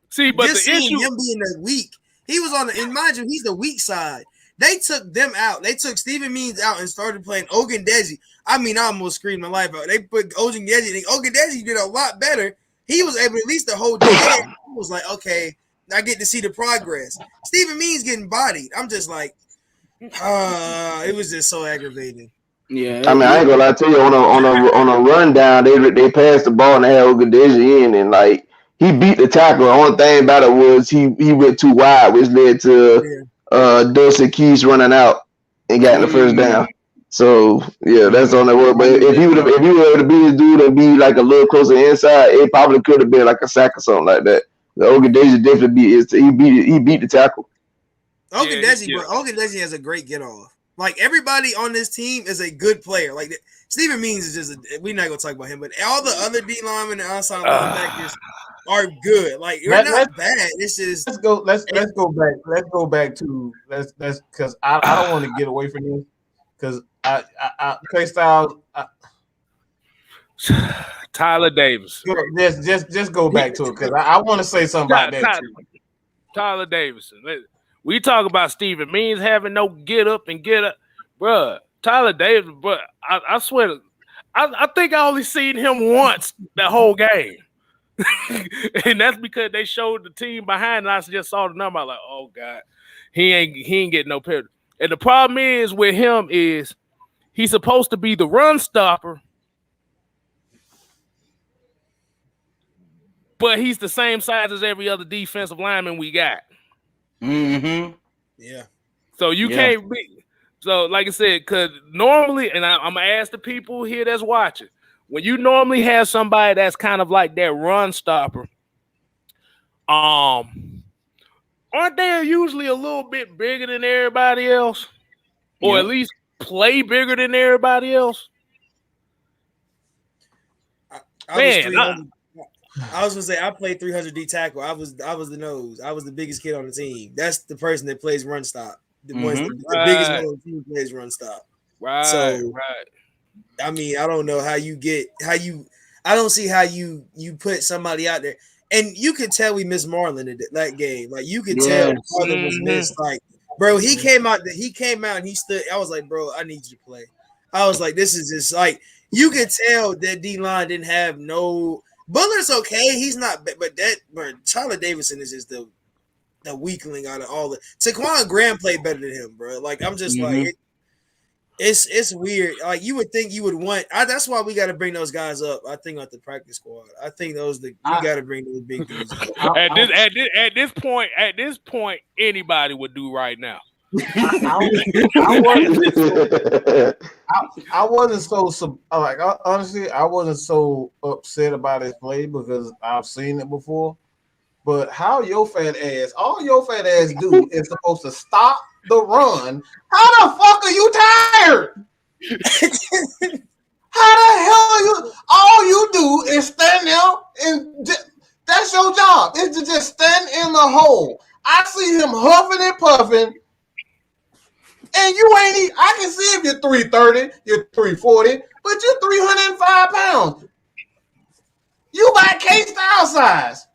See, but just the issue him being the weak, he was on the. And mind you, he's the weak side. They took them out. They took Steven Means out and started playing Ogundesi. I mean, I almost screamed my life out. They put Ogundesi. Ogundesi did a lot better. He was able at least to hold the head. He was like, okay, I get to see the progress. Steven Means getting bodied. I'm just like, it was just so aggravating. Yeah, I mean, I ain't gonna lie to you. On a rundown, they passed the ball and had Ogundesi in, and like he beat the tackle. The only thing about it was he went too wide, which led to Dulcet Keys running out and got the first down. So yeah, that's on the word. But if he were able to beat his dude and be like a little closer inside, it probably could have been like a sack or something like that. The Ogundesi definitely he beat the tackle. Ogundesi has a great get off. Like everybody on this team is a good player. Like Steven Means is just we're not gonna talk about him, but all the other D linemen and outside linebackers, are good. Like they're not bad. It's just let's go back. Let's go back to let's because I don't want to get away from this because I Kstylzz. Tyler Davis. Just go back to it because I want to say something about that too. Tyler Davidson. We talk about Steven Means having no get up, bruh. Tyler Davis, bruh. I swear, I think I only seen him once the whole game, and that's because they showed the team behind, and I just saw the number. I was like, oh god, he ain't getting no penalty. And the problem is with him is he's supposed to be the run stopper. But he's the same size as every other defensive lineman we got. Mm-hmm. Yeah. So you can't be. So like I said, because normally, and I'm going to ask the people here that's watching, when you normally have somebody that's kind of like that run stopper, aren't they usually a little bit bigger than everybody else? Or at least play bigger than everybody else? I was gonna say I played 300 D tackle. I was the nose. I was the biggest kid on the team. That's the person that plays run stop. The biggest one on the team plays run stop. Right. So I mean, I don't know I don't see how you put somebody out there. And you could tell we missed Marlon in that game. Like you could tell Marlon was missed. Like, bro, he came out and he stood. I was like, bro, I need you to play. I was like, this is just like you could tell that D line didn't have no. Buller's okay. He's not, but Tyler Davidson is just the weakling out of all the. Taquan Graham played better than him, bro. Like I'm just like, it's weird. Like you would think you would want. That's why we got to bring those guys up. I think at the practice squad. I think you got to bring those big dudes up. At this point, anybody would do right now. I wasn't so like honestly, I wasn't so upset about his play because I've seen it before. But how all your fat ass do is supposed to stop the run. How the fuck are you tired? How the hell are you? All you do is stand there and that's your job. Is to just stand in the hole. I see him huffing and puffing. And you ain't. I can see if you're 330, you're 340, but you're 305 pounds. You about Kstylzz size,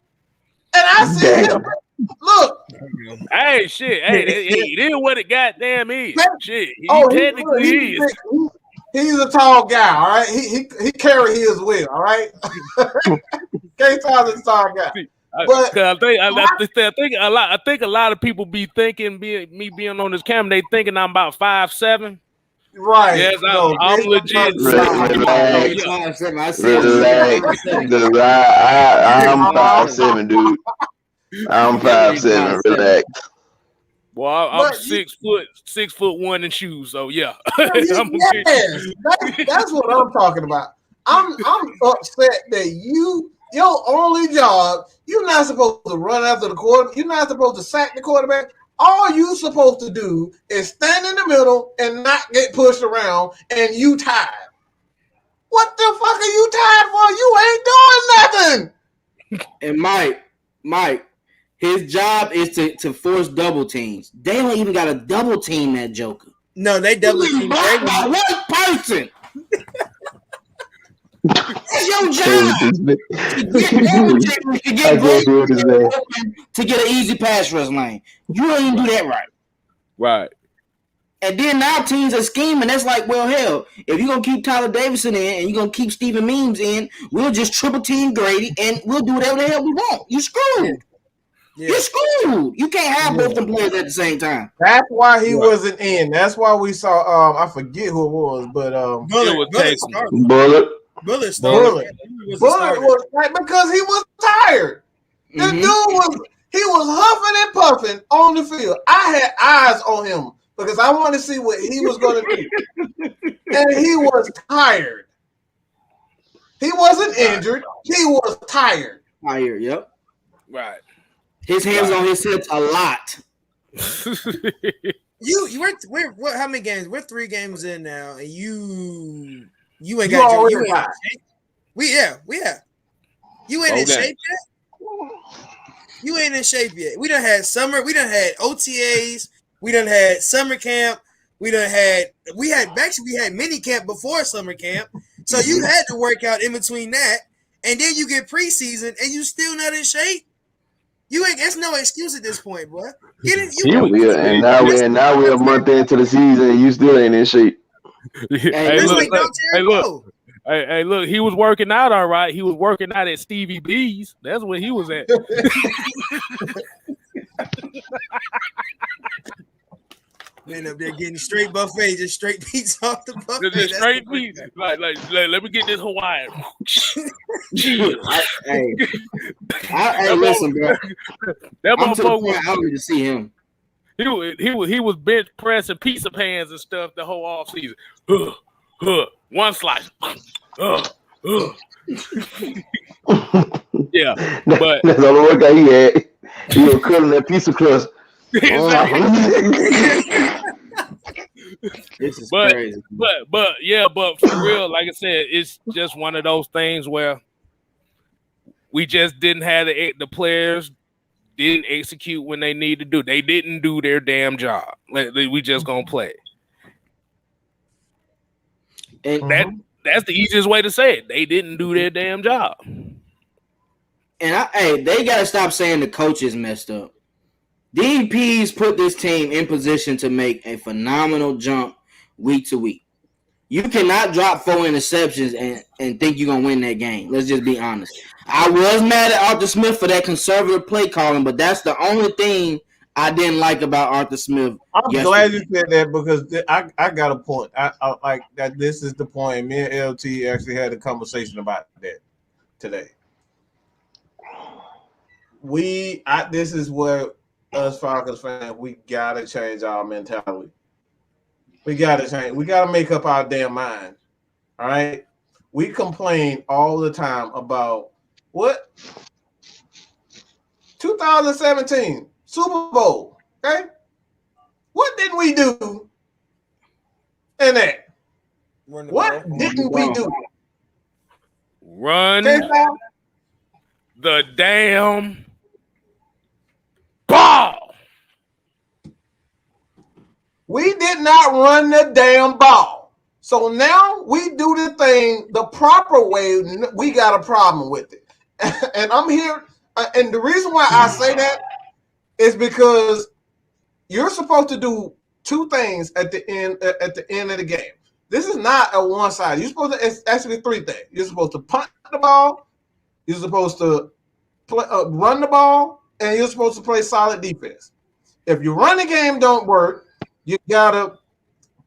and I see him. Look, hey, shit, hey, it is what it goddamn is. Shit, technically is. He's a tall guy, all right. He carry his well, all right. Kstylzz is a tall guy. But I think a lot of people be thinking me being on this camera, they thinking I'm about 5'7". Right. Yes, I'm legit. Relax. I'm 5'7", dude. I'm 5'7". Relax. Well, I'm 6'1" in shoes, so yeah. That's what I'm talking about. I'm upset that your only job, you're not supposed to run after the quarterback. You're not supposed to sack the quarterback. All you're supposed to do is stand in the middle and not get pushed around, and you tired. What the fuck are you tired for? You ain't doing nothing. And Mike, his job is to force double teams. They don't even got to double team that joker. No, they double team one person. It's your job to get an easy pass rush lane. You don't even do that right. Right. And then now teams are scheming. That's like, well, hell, if you're going to keep Tyler Davidson in and you're going to keep Steven Means in, we'll just triple team Grady and we'll do whatever the hell we want. You're screwed. Yeah. You're screwed. You can't have both them players at the same time. That's why he wasn't in. That's why we saw, I forget who it was, but Bullet was like, because he was tired. The dude was huffing and puffing on the field. I had eyes on him because I wanted to see what he was going to do. And he was tired. He wasn't injured. He was tired. Tired, yep. Right. His hands on his hips a lot. We're how many games? We're 3 games in now, and you ain't You got already you ain't in shape. We have. You ain't in shape yet? You ain't in shape yet. We done had summer. We done had OTAs. We done had summer camp. We had mini camp before summer camp. So you had to work out in between that, and then you get preseason, and you still not in shape. You ain't. That's no excuse at this point, bro. Get it. Now we're a month into the season, and you still ain't in shape. Hey, look, he was working out all right. He was working out at Stevie B's. That's where he was at. Man, up there getting straight buffet, just straight pizza off the buffet. Just straight pizza. Like, let me get this Hawaiian. Hey, listen, bro. That I'm to the motherfucker point I don't need to see him. He was bench pressing pizza pans and stuff the whole off season. One slice. Yeah, but that's all the workout he had. He was cutting that pizza crust. This is crazy. But for real, like I said, it's just one of those things where we just didn't have the players didn't execute when they need to do. They didn't do their damn job. We just gonna play. And that's the easiest way to say it. They didn't do their damn job. And they gotta stop saying the coaches messed up. DPs put this team in position to make a phenomenal jump week to week. You cannot drop 4 interceptions and think you're going to win that game. Let's just be honest. I was mad at Arthur Smith for that conservative play calling, but that's the only thing I didn't like about Arthur Smith. I'm glad you said that because I got a point. I like that. This is the point. Me and LT actually had a conversation about that today. This is where us Falcons fans, we gotta change our mentality. We gotta change. We gotta make up our damn mind. All right. We complain all the time about what? 2017 Super Bowl. Okay. What didn't we do in that? What didn't we do? Run the damn ball. We did not run the damn ball. So now we do the thing the proper way. We got a problem with it. And I'm here. And the reason why I say that is because you're supposed to do 2 things at the end of the game. This is not a one side. You're supposed to, it's actually 3 things. You're supposed to punt the ball. You're supposed to run the ball. And you're supposed to play solid defense. If you run the game don't work, you got to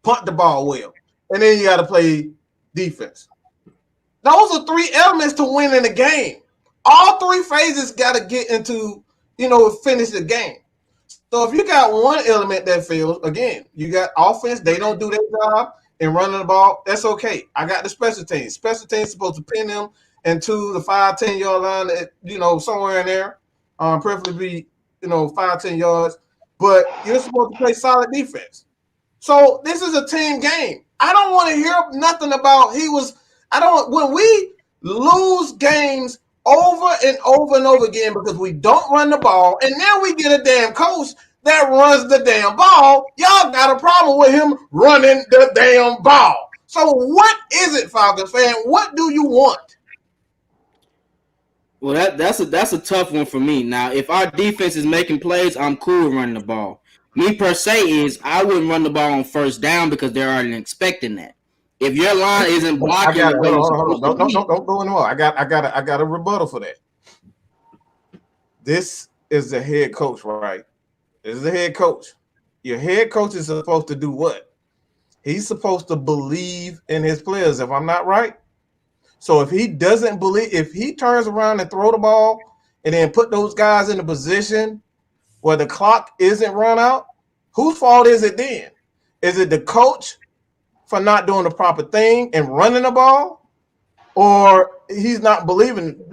punt the ball well. And then you got to play defense. Those are 3 elements to winning the game. All 3 phases got to get into, finish the game. So if you got one element that fails, again, you got offense, they don't do their job, and running the ball, that's okay. I got the special teams. Special teams supposed to pin them into the 5-10 yard line, somewhere in there. Preferably be, 5-10 yards. But you're supposed to play solid defense. So this is a team game. I don't want to hear nothing about when we lose games over and over and over again because we don't run the ball, and now we get a damn coach that runs the damn ball. Y'all got a problem with him running the damn ball. So what is it, Falcons fan? What do you want? Well, that's a tough one for me. Now, if our defense is making plays, I'm cool with running the ball. Me per se is I wouldn't run the ball on first down because they're already expecting that. If your line isn't blocking, don't go anymore. I got a rebuttal for that. This is the head coach, right? This is the head coach. Your head coach is supposed to do what? He's supposed to believe in his players. If I'm not right. So if he doesn't believe, if he turns around and throw the ball and then put those guys in a position where the clock isn't run out, whose fault is it then? Is it the coach for not doing the proper thing and running the ball, or he's not believing?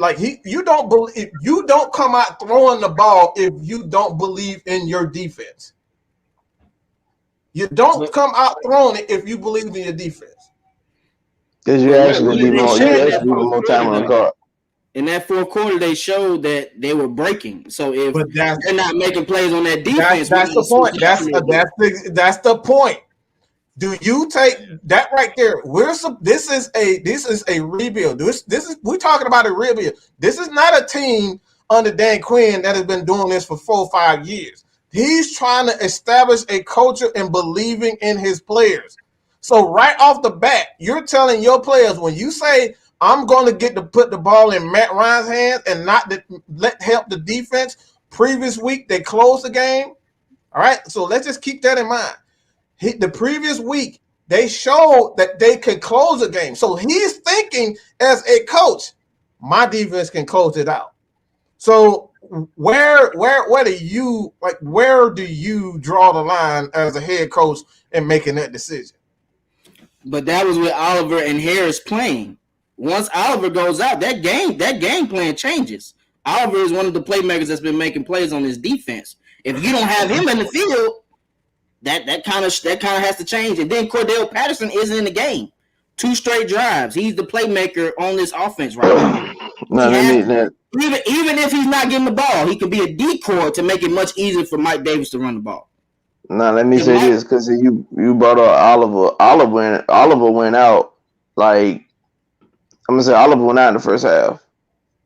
You don't come out throwing the ball if you don't believe in your defense. You don't come out throwing it if you believe in your defense. Because you actually leave more time on the clock. In that fourth quarter, they showed that they were breaking. So if But they're not making plays on that defense, that's the point. That's the point. Do you take that right there? This is a rebuild. This is we're talking about a rebuild. This is not a team under Dan Quinn that has been doing this for 4 or 5 years. He's trying to establish a culture and believing in his players. So right off the bat, you're telling your players when you say I'm going to get to put the ball in Matt Ryan's hands and not help the defense. Previous week they closed the game. All right, so let's just keep that in mind. The previous week they showed that they could close a game. So he's thinking as a coach, my defense can close it out. So where do you draw the line as a head coach in making that decision? But that was with Oliver and Harris playing. Once Oliver goes out, that game plan changes. Oliver is one of the playmakers that's been making plays on his defense. If you don't have him in the field, that kind of has to change. And then Cordell Patterson isn't in the game. 2 straight drives. He's the playmaker on this offense right now. Even if he's not getting the ball, he could be a decoy to make it much easier for Mike Davis to run the ball. Now let me say this because you brought up Oliver. Oliver went out like. I'm gonna say Oliver went out in the first half.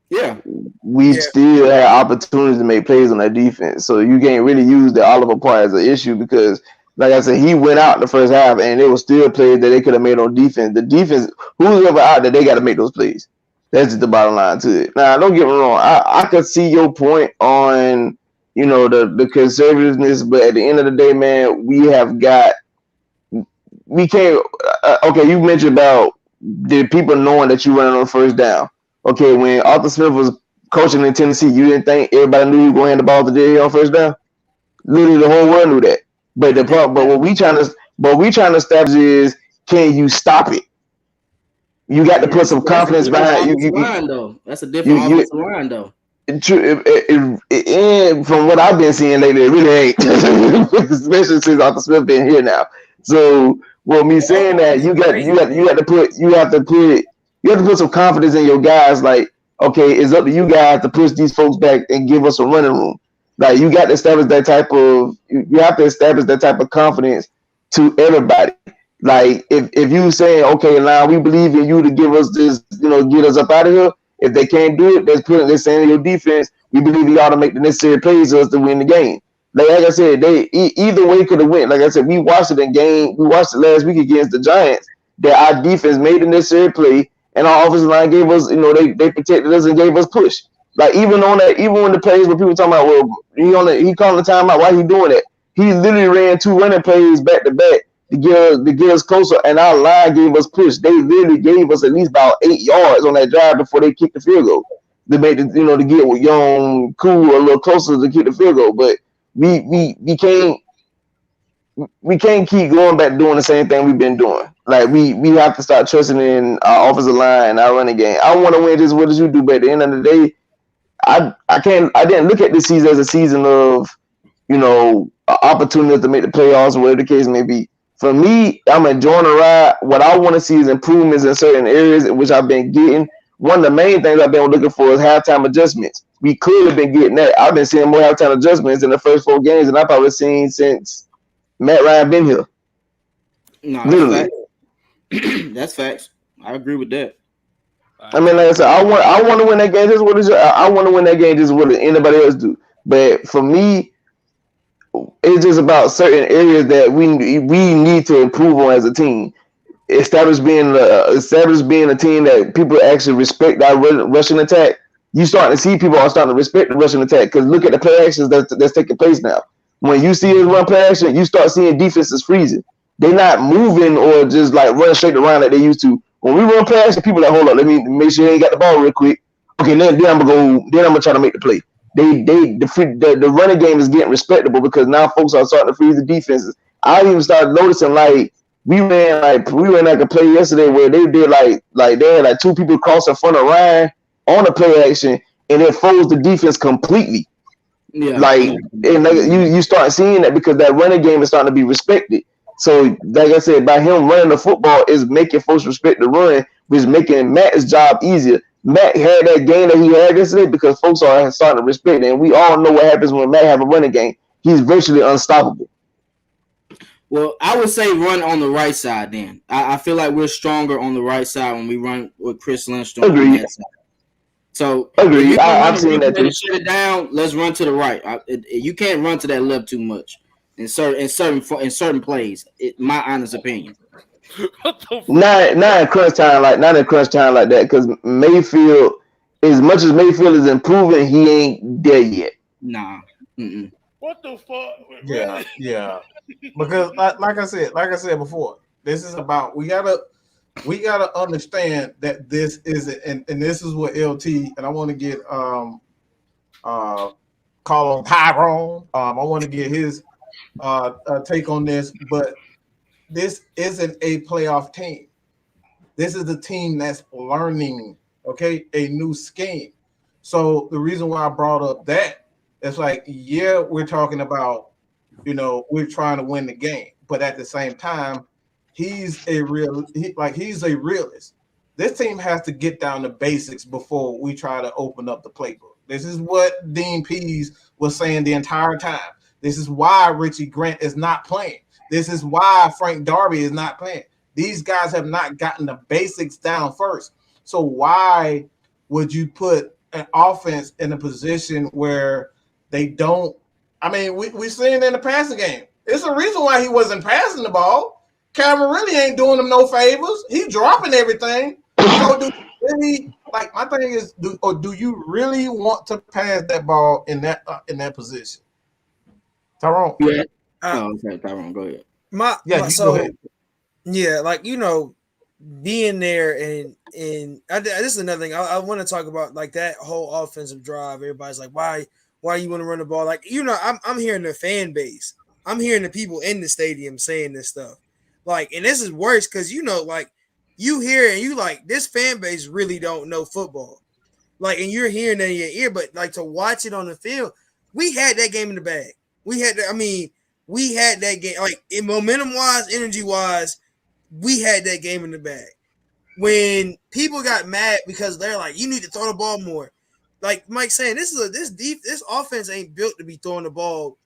Yeah. We still had opportunities to make plays on that defense. So you can't really use the Oliver part as an issue because, like I said, he went out in the first half and there was still plays that they could have made on defense. The defense, who's ever out there, they got to make those plays. That's just the bottom line to it. Now, don't get me wrong. I could see your point on, the conservativeness, but at the end of the day, man, we can't. Okay, you mentioned about the people knowing that you running on first down. Okay, when Arthur Smith was coaching in Tennessee, you didn't think everybody knew you were going to hand the ball to Jerry on first down? Literally, the whole world knew that. But what we trying to establish is, can you stop it? You got to put some confidence behind you. That's a different offensive line, though. From what I've been seeing lately, it really ain't. Especially since Arthur Smith been here now. So. Well, me saying that you have to put some confidence in your guys. Like, okay, it's up to you guys to push these folks back and give us a running room. Like, you got to establish that type of confidence to everybody. Like, if you saying, okay, now we believe in you to give us this, get us up out of here. If they can't do it, they're saying in your defense, we believe you ought to make the necessary plays for us to win the game. Like I said, they either way could have went. Like I said, we watched it last week against the Giants. That our defense made the necessary play, and our offensive line gave us, they protected us and gave us push. Like even when the plays where people talking about, well, he calling the timeout, why he doing that? He literally ran 2 running plays back to back to get us closer, and our line gave us push. They literally gave us at least about 8 yards on that drive before they kicked the field goal. They made to get Young Cool a little closer to kick the field goal, but. We can't keep going back doing the same thing we've been doing. Like we have to start trusting in our offensive line and our running game. I want to win just as well as you do, but at the end of the day, I didn't look at this season as a season of opportunities to make the playoffs or whatever the case may be. For me, I'm enjoying the ride. What I want to see is improvements in certain areas in which I've been getting. One of the main things I've been looking for is halftime adjustments. We could have been getting that. I've been seeing more halftime adjustments in the first 4 games than I've probably seen since Matt Ryan been here. No, literally. That's facts. I agree with that. I mean, like I said, I want to win that game just as I want to win that game just as well as anybody else do. But for me, it's just about certain areas that we need to improve on as a team. Establish being a team that people actually respect our rushing attack. You starting to see people are starting to respect the rushing attack because look at the play actions that's taking place now. When you see us run play action, you start seeing defenses freezing. They're not moving or just like running straight around like they used to. When we run play action, people are like, hold up, let me make sure they ain't got the ball real quick. Okay, then I'm gonna try to make the play. The running game is getting respectable because now folks are starting to freeze the defenses. I even started noticing like we ran like a play yesterday where they did like they had like 2 people cross in front of Ryan on the play action and it froze the defense completely. Yeah. Like and you start seeing that because that running game is starting to be respected. So like I said, by him running the football is making folks respect the run, which is making Matt's job easier. Matt had that game that he had yesterday because folks are starting to respect it. And we all know what happens when Matt have a running game. He's virtually unstoppable. Well, I would say run on the right side then. I feel like we're stronger on the right side when we run with Chris Lindstrom on that side. So Agreed. I've seen that too. Shut it down. Let's run to the right. You can't run to that left too much in certain plays. My honest opinion. Not in crunch time like that because Mayfield, as much as Mayfield is improving, he ain't there yet. Nah. Mm-mm. What the fuck? Yeah. Because like I said before, this is about we gotta understand that this is and this is what LT and I want to get call on Tyrone. I want to get his take on this, but this isn't a playoff team. This is a team that's learning, okay, a new scheme. So the reason why I brought up that, it's like, yeah, we're talking about, we're trying to win the game, but at the same time, he's a realist. This team has to get down to basics before we try to open up the playbook. This is what Dean Pease was saying the entire time. This is why Richie Grant is not playing. This is why Frank Darby is not playing. These guys have not gotten the basics down first. So why would you put an offense in a position where they don't? I mean, we're seeing in the passing game. It's a reason why he wasn't passing the ball. Calvin really ain't doing him no favors. He's dropping everything. So do you really, my thing is, do you really want to pass that ball in that position? Tyrone. Yeah. Okay, Tyrone, go ahead. Go ahead. Yeah, being there and this is another thing I want to talk about, that whole offensive drive. Everybody's like, why you want to run the ball? I'm hearing the fan base. I'm hearing the people in the stadium saying this stuff. And this is worse because you hear and you this fan base really don't know football. And you're hearing that in your ear, but to watch it on the field, we had that game in the bag. We had that game, in momentum wise, energy wise, we had that game in the bag. When people got mad because they're like, you need to throw the ball more. Like Mike saying, this offense ain't built to be throwing the ball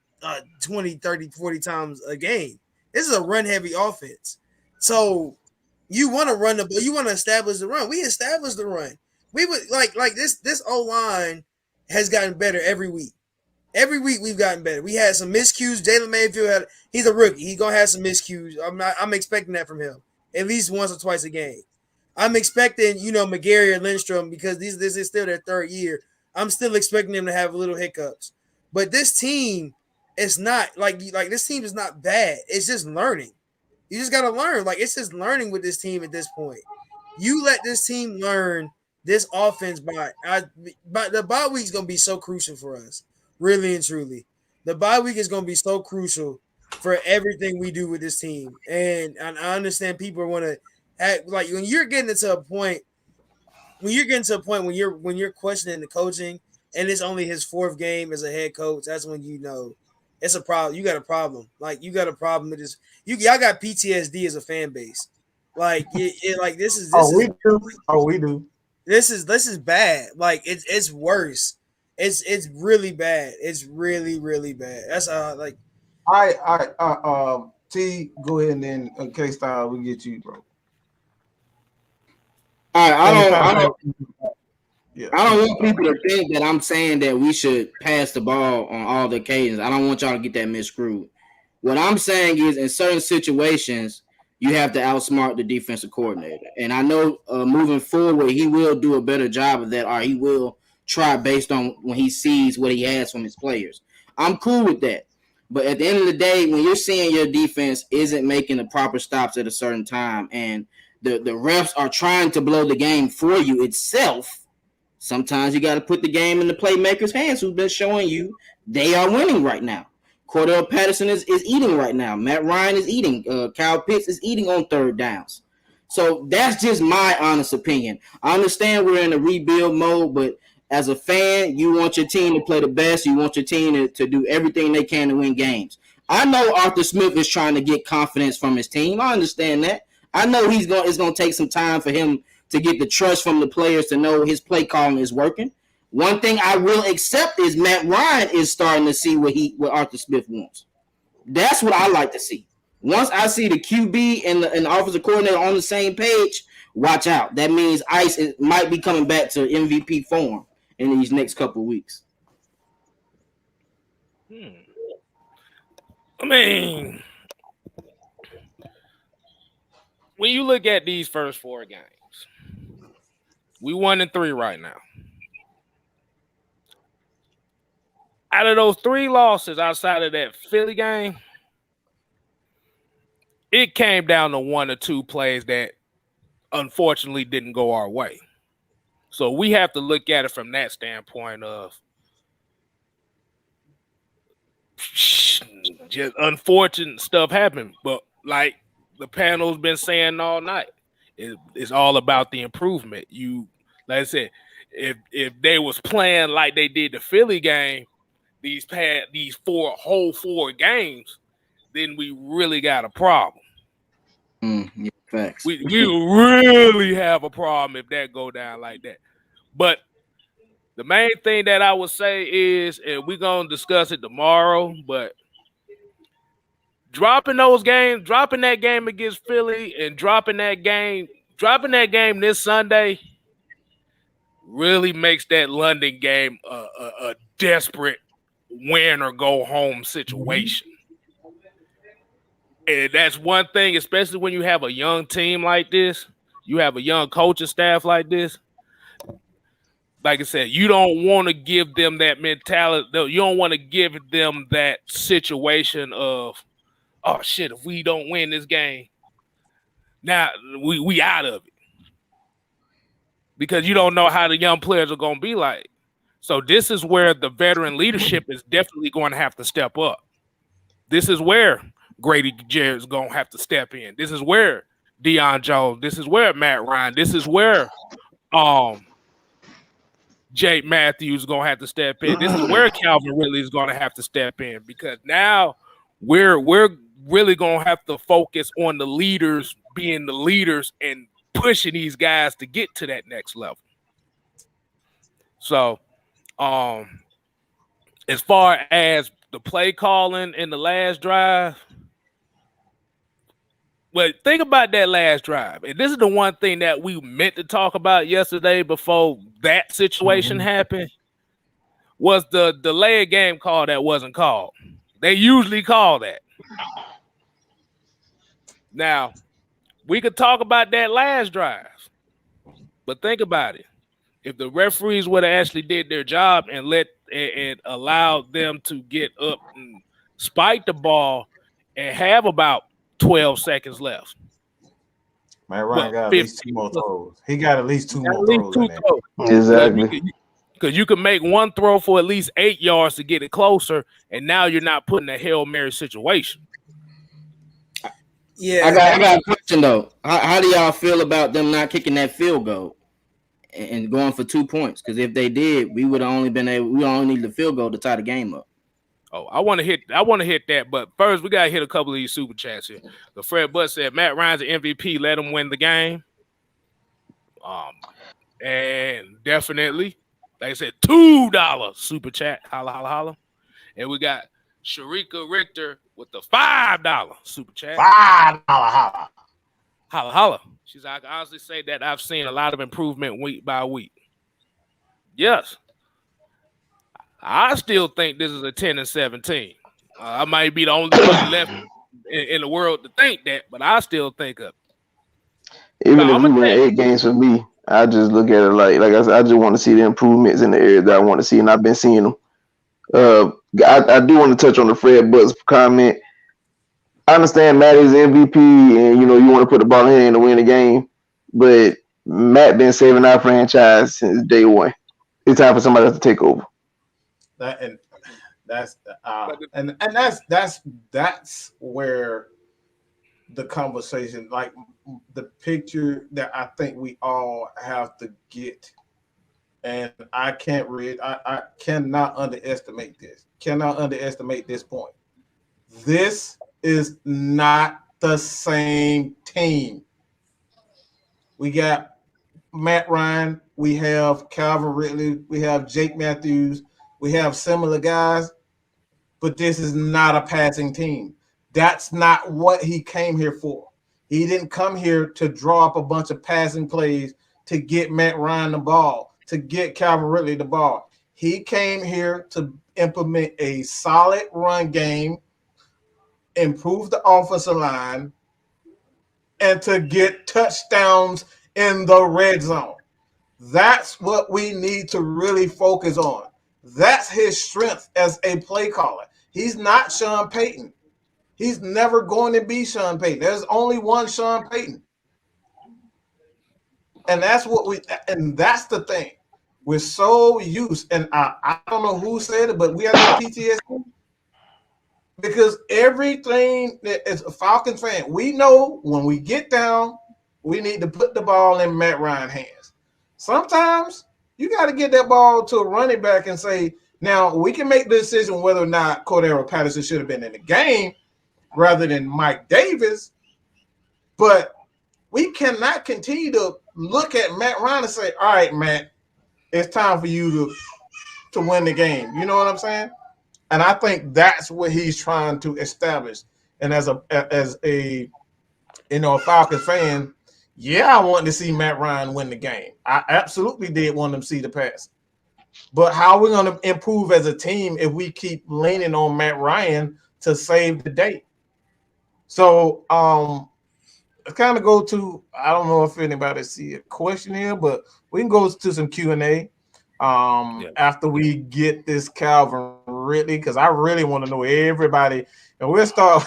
20, 30, 40 times a game. This is a run heavy offense. So you want to run the ball, you want to establish the run. We established the run. We would this O-line has gotten better every week. Every week we've gotten better. We had some miscues. Jalen Mayfield he's a rookie. He's gonna have some miscues. I'm expecting that from him at least once or twice a game. I'm expecting, McGarry or Lindstrom, because this is still their third year. I'm still expecting them to have little hiccups. But this team is not this team is not bad. It's just learning. You just gotta learn. It's just learning with this team at this point. You let this team learn this offense by the bye week is gonna be so crucial for us. Really and truly, the bye week is going to be so crucial for everything we do with this team. And I understand people want to act when you're getting to a point when you're questioning the coaching and it's only his fourth game as a head coach. That's when it's a problem. You got a problem. You got a problem with this. Y'all got PTSD as a fan base. We do. This is bad. It's worse. It's really bad. It's really, really bad. That's T, go ahead and then Kstylzz, we get you, bro. All right, I don't want people to think that I'm saying that we should pass the ball on all the occasions. I don't want y'all to get that miscrewed. What I'm saying is, in certain situations, you have to outsmart the defensive coordinator. And I know moving forward, he will do a better job of that, or he will try based on when he sees what he has from his players. I'm cool with that. But at the end of the day, when you're seeing your defense isn't making the proper stops at a certain time and the refs are trying to blow the game for you itself, sometimes you got to put the game in the playmakers' hands who've been showing you they are winning right now. Cordell Patterson is eating right now. Matt Ryan is eating. Kyle Pitts is eating on third downs. So that's just my honest opinion. I understand we're in a rebuild mode, but as a fan, you want your team to play the best. You want your team to do everything they can to win games. I know Arthur Smith is trying to get confidence from his team. I understand that. I know it's going to take some time for him to get the trust from the players to know his play calling is working. One thing I will accept is Matt Ryan is starting to see what Arthur Smith wants. That's what I like to see. Once I see the QB and the offensive coordinator on the same page, watch out. That means Ice might be coming back to MVP form in these next couple of weeks. I mean, when you look at these first 4 games, we 1-3 right now. Out of those 3 losses outside of that Philly game, it came down to 1 or 2 plays that unfortunately didn't go our way. So we have to look at it from that standpoint of just unfortunate stuff happened. But like the panel's been saying all night, it's all about the improvement. Like I said, if they was playing like they did the Philly game, these 4 games, then we really got a problem. Yeah, facts. We really have a problem if that go down like that. But the main thing that I would say is, and we're gonna discuss it tomorrow, but dropping that game against Philly and dropping that game this Sunday really makes that London game a desperate win or go home situation. And that's one thing, especially when you have a young team like this, you have a young coaching staff like this. Like I said, you don't want to give them that mentality. You don't want to give them that situation of, oh shit, if we don't win this game, now we out of it. Because you don't know how the young players are going to be like. So this is where the veteran leadership is definitely going to have to step up. This is where Grady Jarrett's going to have to step in. This is where Deion Jones, this is where Matt Ryan, this is where Jake Matthews is going to have to step in. This is where Calvin Ridley is going to have to step in, because now we're really going to have to focus on the leaders being the leaders and pushing these guys to get to that next level. So, as far as the play calling in the last drive, but think about that last drive. And this is the one thing that we meant to talk about yesterday before that situation happened, was the delay of game call that wasn't called. They usually call that. Now, we could talk about that last drive, but think about it. If the referees would have actually did their job and allowed them to get up and spike the ball and have about 12 seconds left. Man, Ryan got at least 2 more throws. He got at least 2 more throws. Exactly. Because you can make one throw for at least 8 yards to get it closer, and now you're not putting a Hail Mary situation. Yeah, I got a question though. How do y'all feel about them not kicking that field goal and going for 2 points? Because if they did, we would have only need the field goal to tie the game up. Oh, I want to hit that, but first we gotta hit a couple of these super chats here. The Fred Butt said Matt Ryan's an MVP, let him win the game. And definitely, like I said, $2 super chat, holla holla holla. And we got Sharika Richter with the $5 super chat. $5 holla. Holla holla. She's like, I can honestly say that I've seen a lot of improvement week by week. Yes. I still think this is a 10-17. I might be the only one left in the world to think that, but I still think of it. Even if we win 8 games for me, I just look at it like I said, I just want to see the improvements in the area that I want to see, and I've been seeing them. I do want to touch on the Fred Butts comment. I understand Matt is MVP, and you want to put the ball in to win the game, but Matt been saving our franchise since day one. It's time for somebody else to take over. That's where the conversation, like the picture that I think we all have to get, and I cannot underestimate this. Cannot underestimate this point. This is not the same team. We got Matt Ryan, we have Calvin Ridley, we have Jake Matthews, we have similar guys, but this is not a passing team. That's not what he came here for. He didn't come here to draw up a bunch of passing plays to get Matt Ryan the ball, to get Calvin Ridley the ball. He came here to implement a solid run game, improve the offensive line, and to get touchdowns in the red zone. That's what we need to really focus on. That's his strength as a play caller. He's not Sean Payton. He's never going to be Sean Payton. There's only one Sean Payton. And that's the thing. We're so used, and I don't know who said it, but we have PTSD. Because everything that is a Falcons fan, we know when we get down, we need to put the ball in Matt Ryan's hands. Sometimes you got to get that ball to a running back and say, now we can make the decision whether or not Cordero Patterson should have been in the game rather than Mike Davis. But we cannot continue to look at Matt Ryan and say, all right, Matt, it's time for you to win the game. You know what I'm saying? And I think that's what he's trying to establish. And as a Falcons fan, yeah, I wanted to see Matt Ryan win the game. I absolutely did want him to see the pass. But how are we going to improve as a team if we keep leaning on Matt Ryan to save the day? So kind of go to, I don't know if anybody see a question here, but we can go to some Q&A after we get this Calvin Ridley, because I really want to know everybody. And we'll start.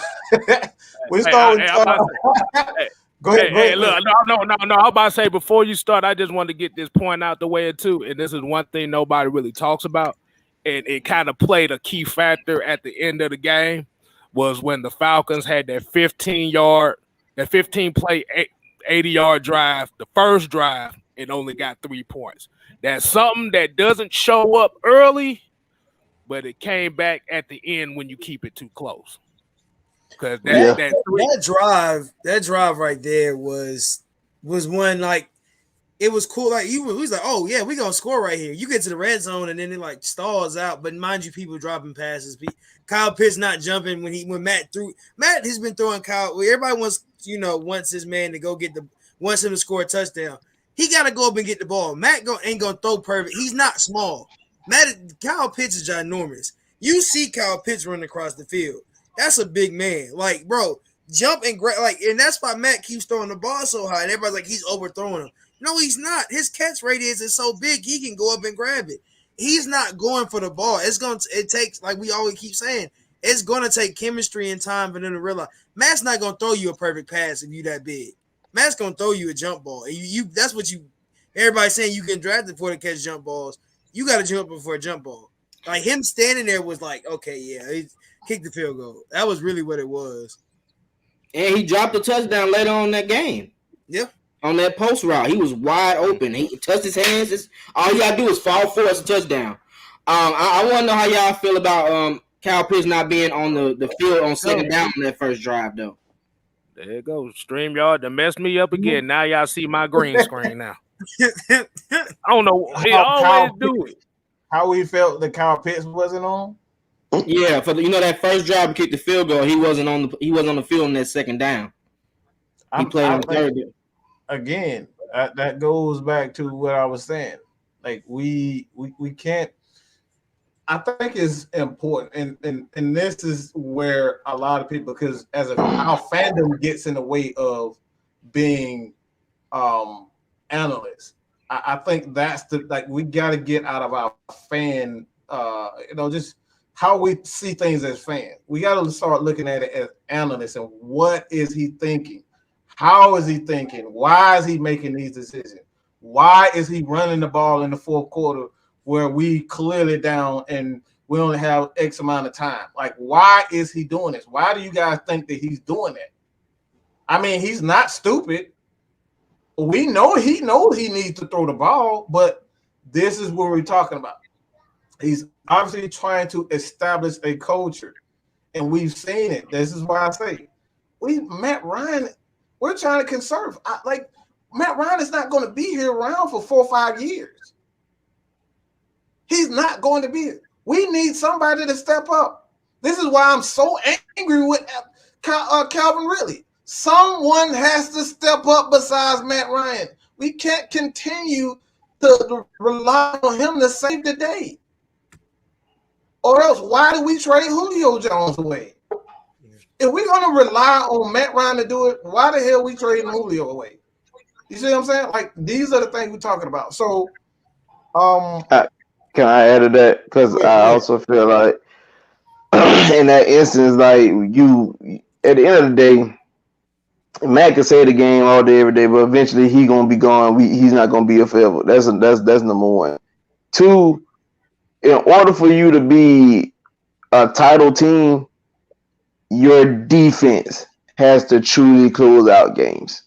Go ahead. Hey, look, no. I was about to say, before you start, I just wanted to get this point out the way too. And this is one thing nobody really talks about. And it kind of played a key factor at the end of the game was when the Falcons had that 15 play, 80-yard drive, the first drive, and only got 3 points. That's something that doesn't show up early, but it came back at the end when you keep it too close. Because that drive right there was one, like, it was cool. Like, we was like, oh yeah, we gonna score right here. You get to the red zone and then it like stalls out. But mind you, people dropping passes. Kyle Pitts not jumping when Matt threw. Matt has been throwing Kyle. Everybody wants his man to go wants him to score a touchdown. He got to go up and get the ball. Matt ain't gonna throw perfect. He's not small. Kyle Pitts is ginormous. You see Kyle Pitts running across the field. That's a big man. Like, bro, jump and grab. Like, and that's why Matt keeps throwing the ball so high. And everybody's like, he's overthrowing him. No, he's not. His catch radius is so big, he can go up and grab it. He's not going for the ball. It takes, like we always keep saying, it's going to take chemistry and time for them to realize Matt's not going to throw you a perfect pass if you that big. Matt's going to throw you a jump ball. And that's what everybody's saying you get drafted for to catch jump balls. You got to jump before a jump ball. Like, him standing there was like, okay, yeah, he kicked the field goal. That was really what it was. And he dropped a touchdown later on in that game. Yeah. On that post route, he was wide open. He touched his hands. All you gotta do is fall forward, a touchdown. I want to know how y'all feel about Kyle Pitts not being on the field on second down on that first drive, though. There it goes. StreamYard to mess me up again. Now y'all see my green screen now. I don't know. He always do it. How we felt that Kyle Pitts wasn't on? Yeah, for that first drive to kick the field goal, he wasn't on the field on that second down. He played on third. Again, that goes back to what I was saying. Like, we can't. I think it's important, and this is where a lot of people, because our fandom gets in the way of being analysts. I think that's we got to get out of our fan, just how we see things as fans. We got to start looking at it as analysts and what is he thinking? How is he thinking? Why is he making these decisions? Why is he running the ball in the fourth quarter where we clearly down and we only have X amount of time? Like, why is he doing this? Why do you guys think that he's doing that? I mean, he's not stupid. We know he knows he needs to throw the ball, but this is what we're talking about. He's obviously trying to establish a culture, and we've seen it. This is why I say Matt Ryan, we're trying to conserve. Matt Ryan is not going to be here around for 4 or 5 years. He's not going to be here. We need somebody to step up. This is why I'm so angry with Calvin Ridley. Someone has to step up besides Matt Ryan. We can't continue to rely on him to save the day. Or else, why do we trade Julio Jones away? If we're going to rely on Matt Ryan to do it, why the hell are we trading Julio away? You see what I'm saying? Like, these are the things we're talking about. So, can I add to that? Because I also feel like in that instance, like you, at the end of the day, Matt can say the game all day, every day, but eventually he's gonna be gone. He's not gonna be here forever. That's number one. Two, in order for you to be a title team, your defense has to truly close out games.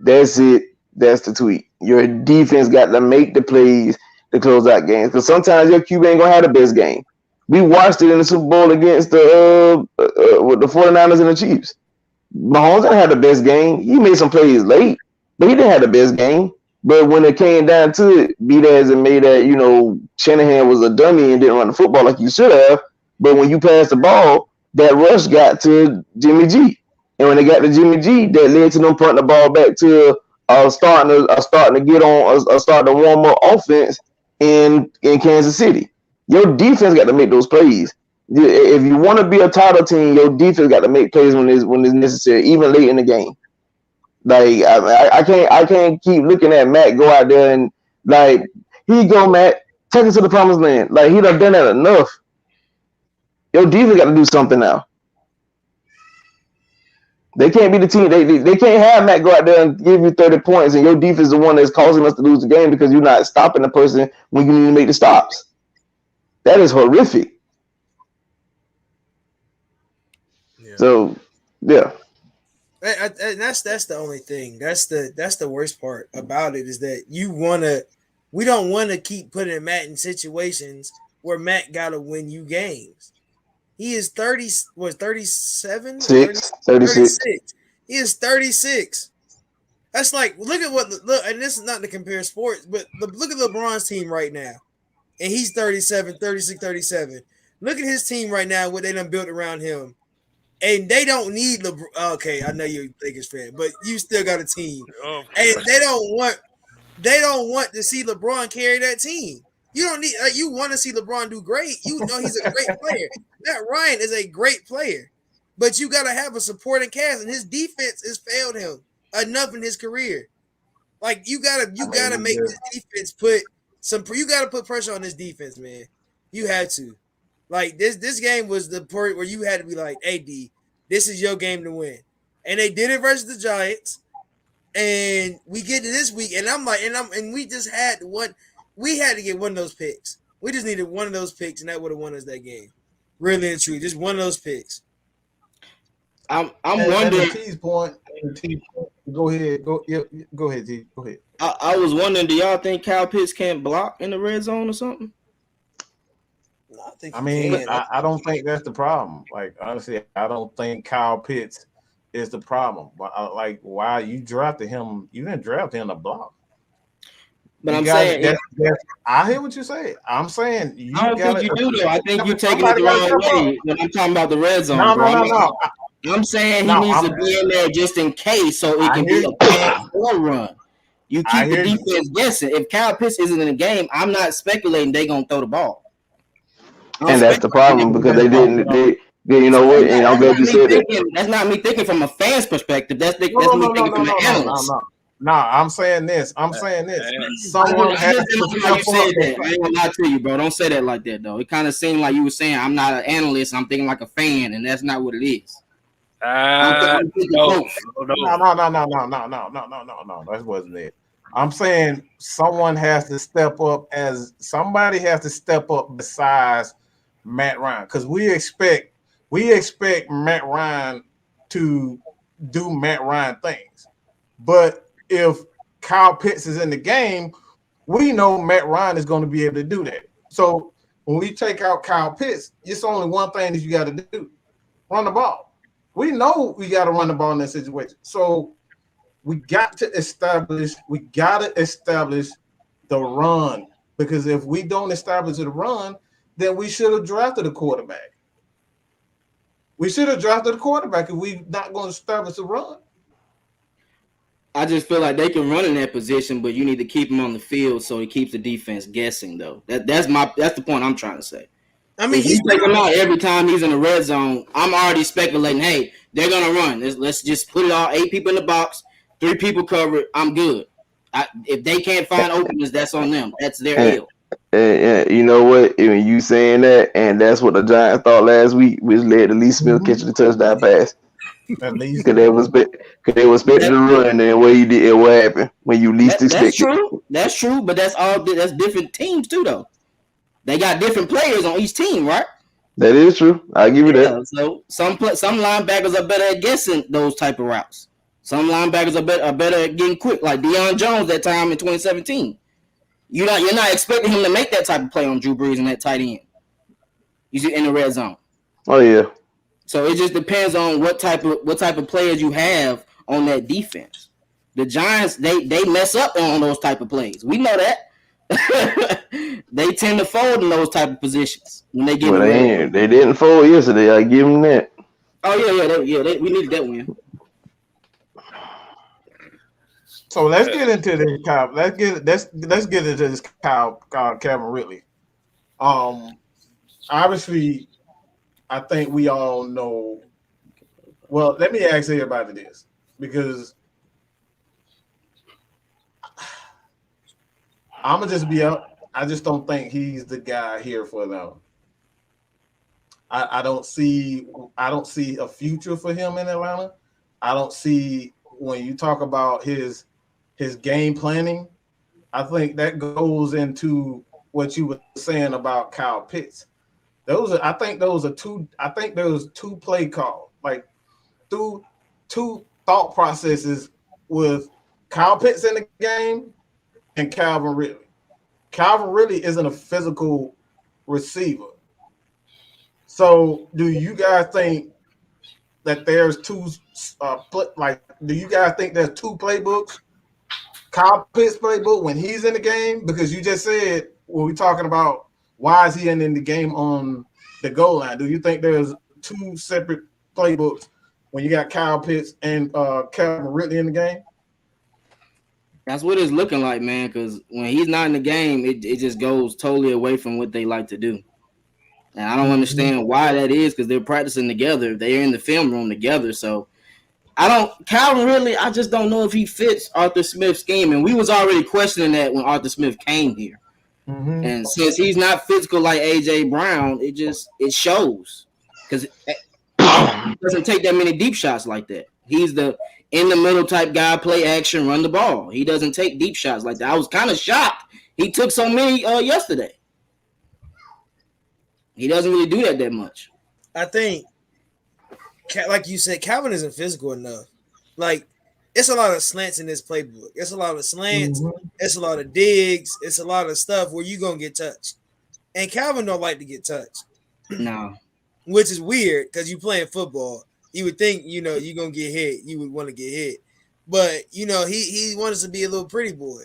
That's it. That's the tweet. Your defense got to make the plays to close out games. Because sometimes your QB ain't gonna have the best game. We watched it in the Super Bowl against with the 49ers and the Chiefs. Mahomes didn't have the best game. He made some plays late, but he didn't have the best game. But when it came down to it, be that as it may that, Shanahan was a dummy and didn't run the football like he should have. But when you pass the ball, that rush got to Jimmy G. And when they got to Jimmy G, that led to them putting the ball back to starting to warm up offense in Kansas City. Your defense got to make those plays. If you want to be a title team, your defense got to make plays when it's necessary, even late in the game. Like I can't keep looking at Matt go out there and like, here you go, Matt, take us to the promised land. Like, he done that enough. Your defense got to do something now. They can't be the team. They can't have Matt go out there and give you 30 points, and your defense is the one that's causing us to lose the game because you're not stopping the person when you need to make the stops. That is horrific. Yeah. So, yeah. And that's the only thing. That's the worst part about it is that we don't want to keep putting Matt in situations where Matt gotta win you games. He is 37? 36. He is 36. That's like, look, and this is not to compare sports, but look at LeBron's team right now. And he's 37, 36, 37. Look at his team right now, what they done built around him. And they don't need LeBron. Okay, I know you're a Lakers fan, but you still got a team. Oh, and they don't want to see LeBron carry that team. You don't need. You want to see LeBron do great. You know he's a great player. Matt Ryan is a great player, but you got to have a supporting cast, and his defense has failed him enough in his career. Like you gotta make this defense put some. You gotta put pressure on this defense, man. You had to. Like this game was the part where you had to be like, "Hey, D, this is your game to win," and they did it versus the Giants. And we get to this week, and we just had one. We had to get one of those picks. We just needed one of those picks, and that would have won us that game. Really and truly, just one of those picks. I'm wondering. T's point. Go ahead. Go ahead, T. Go ahead. I was wondering, do y'all think Kyle Pitts can't block in the red zone or something? I don't think that's the problem. Like, honestly, I don't think Kyle Pitts is the problem. But why you drafted him? You didn't draft him to block. But I'm saying, I hear what you say. I'm saying I don't think you do though. I think you're taking it the wrong way when I'm talking about the red zone. No. I'm saying he needs to be in there just in case, so it can be a pass or run. You keep the defense guessing. If Kyle Pitts isn't in the game, I'm not speculating they're gonna throw the ball. And that's the problem because they didn't. You know what? And I'm glad you said that. That's not me thinking from a fan's perspective. That's me thinking from an analyst. No, I'm saying this. Someone has to like you said that. I ain't gonna lie to you, bro. Don't say that like that, though. It kind of seemed like you were saying I'm not an analyst. I'm thinking like a fan, and that's not what it is. No. That wasn't it. I'm saying somebody has to step up besides Matt Ryan, because we expect Matt Ryan to do Matt Ryan things. But if Kyle Pitts is in the game, we know Matt Ryan is going to be able to do that. So when we take out Kyle Pitts, it's only one thing that you got to do: run the ball. We know we got to run the ball in that situation. So We got to establish the run, because if we don't establish the run, then we should have drafted a quarterback. We should have drafted a quarterback if we're not going to establish a run. I just feel like they can run in that position, but you need to keep him on the field so he keeps the defense guessing. Though that's the point I'm trying to say. I mean, if he's taking him out every time he's in the red zone, I'm already speculating. Hey, they're gonna run. Let's just put it all 8 people in the box, 3 people covered. I'm good. If they can't find openings, that's on them. That's their deal. And you know what? When you saying that, and that's what the Giants thought last week, which led to Lee Smith catching the touchdown pass. At least Because they was expecting to run, and what he did, what happened when you least expected. That's true, but that's different teams too, though. They got different players on each team, right? That is true. I give you that. So some linebackers are better at guessing those type of routes. Some linebackers are better at getting quick, like Deion Jones that time in 2017. You're not expecting him to make that type of play on Drew Brees and that tight end. You see in the red zone. Oh yeah. So it just depends on what type of players you have on that defense. The Giants, they mess up on those type of plays. We know that. They tend to fold in those type of positions when they get. Well, they didn't fold yesterday. I give them that. Oh yeah. We needed that win. So let's get into this, Kyle. Let's get into this, Kyle Calvin Ridley. Obviously, I think we all know. Well, let me ask everybody this, because I'm gonna just be up. I just don't think he's the guy here for them. I don't see a future for him in Atlanta. I don't see, when you talk about his game planning, I think that goes into what you were saying about Kyle Pitts. I think there was two play calls, like two thought processes with Kyle Pitts in the game and Calvin Ridley. Calvin Ridley isn't a physical receiver. So do you guys think that there's do you guys think there's two playbooks? Kyle Pitts playbook when he's in the game, because you just said when we're talking about why is he in the game on the goal line. Do you think there's two separate playbooks when you got Kyle Pitts and Calvin Ridley in the game? That's what it's looking like, man, because when he's not in the game, it just goes totally away from what they like to do. And I don't understand why that is, because they're practicing together. They're in the film room together. So Calvin Ridley, I just don't know if he fits Arthur Smith's scheme. And we was already questioning that when Arthur Smith came here. Mm-hmm. And since he's not physical like A.J. Brown, it shows. Because he doesn't take that many deep shots like that. He's the in-the-middle type guy, play action, run the ball. He doesn't take deep shots like that. I was kind of shocked he took so many yesterday. He doesn't really do that much. I think, like you said, Calvin isn't physical enough. Like, it's a lot of slants in this playbook. It's a lot of slants. Mm-hmm. It's a lot of digs. It's a lot of stuff where you're going to get touched. And Calvin don't like to get touched. No. Which is weird because you're playing football. You would think, you're going to get hit. You would want to get hit. But, he wants to be a little pretty boy.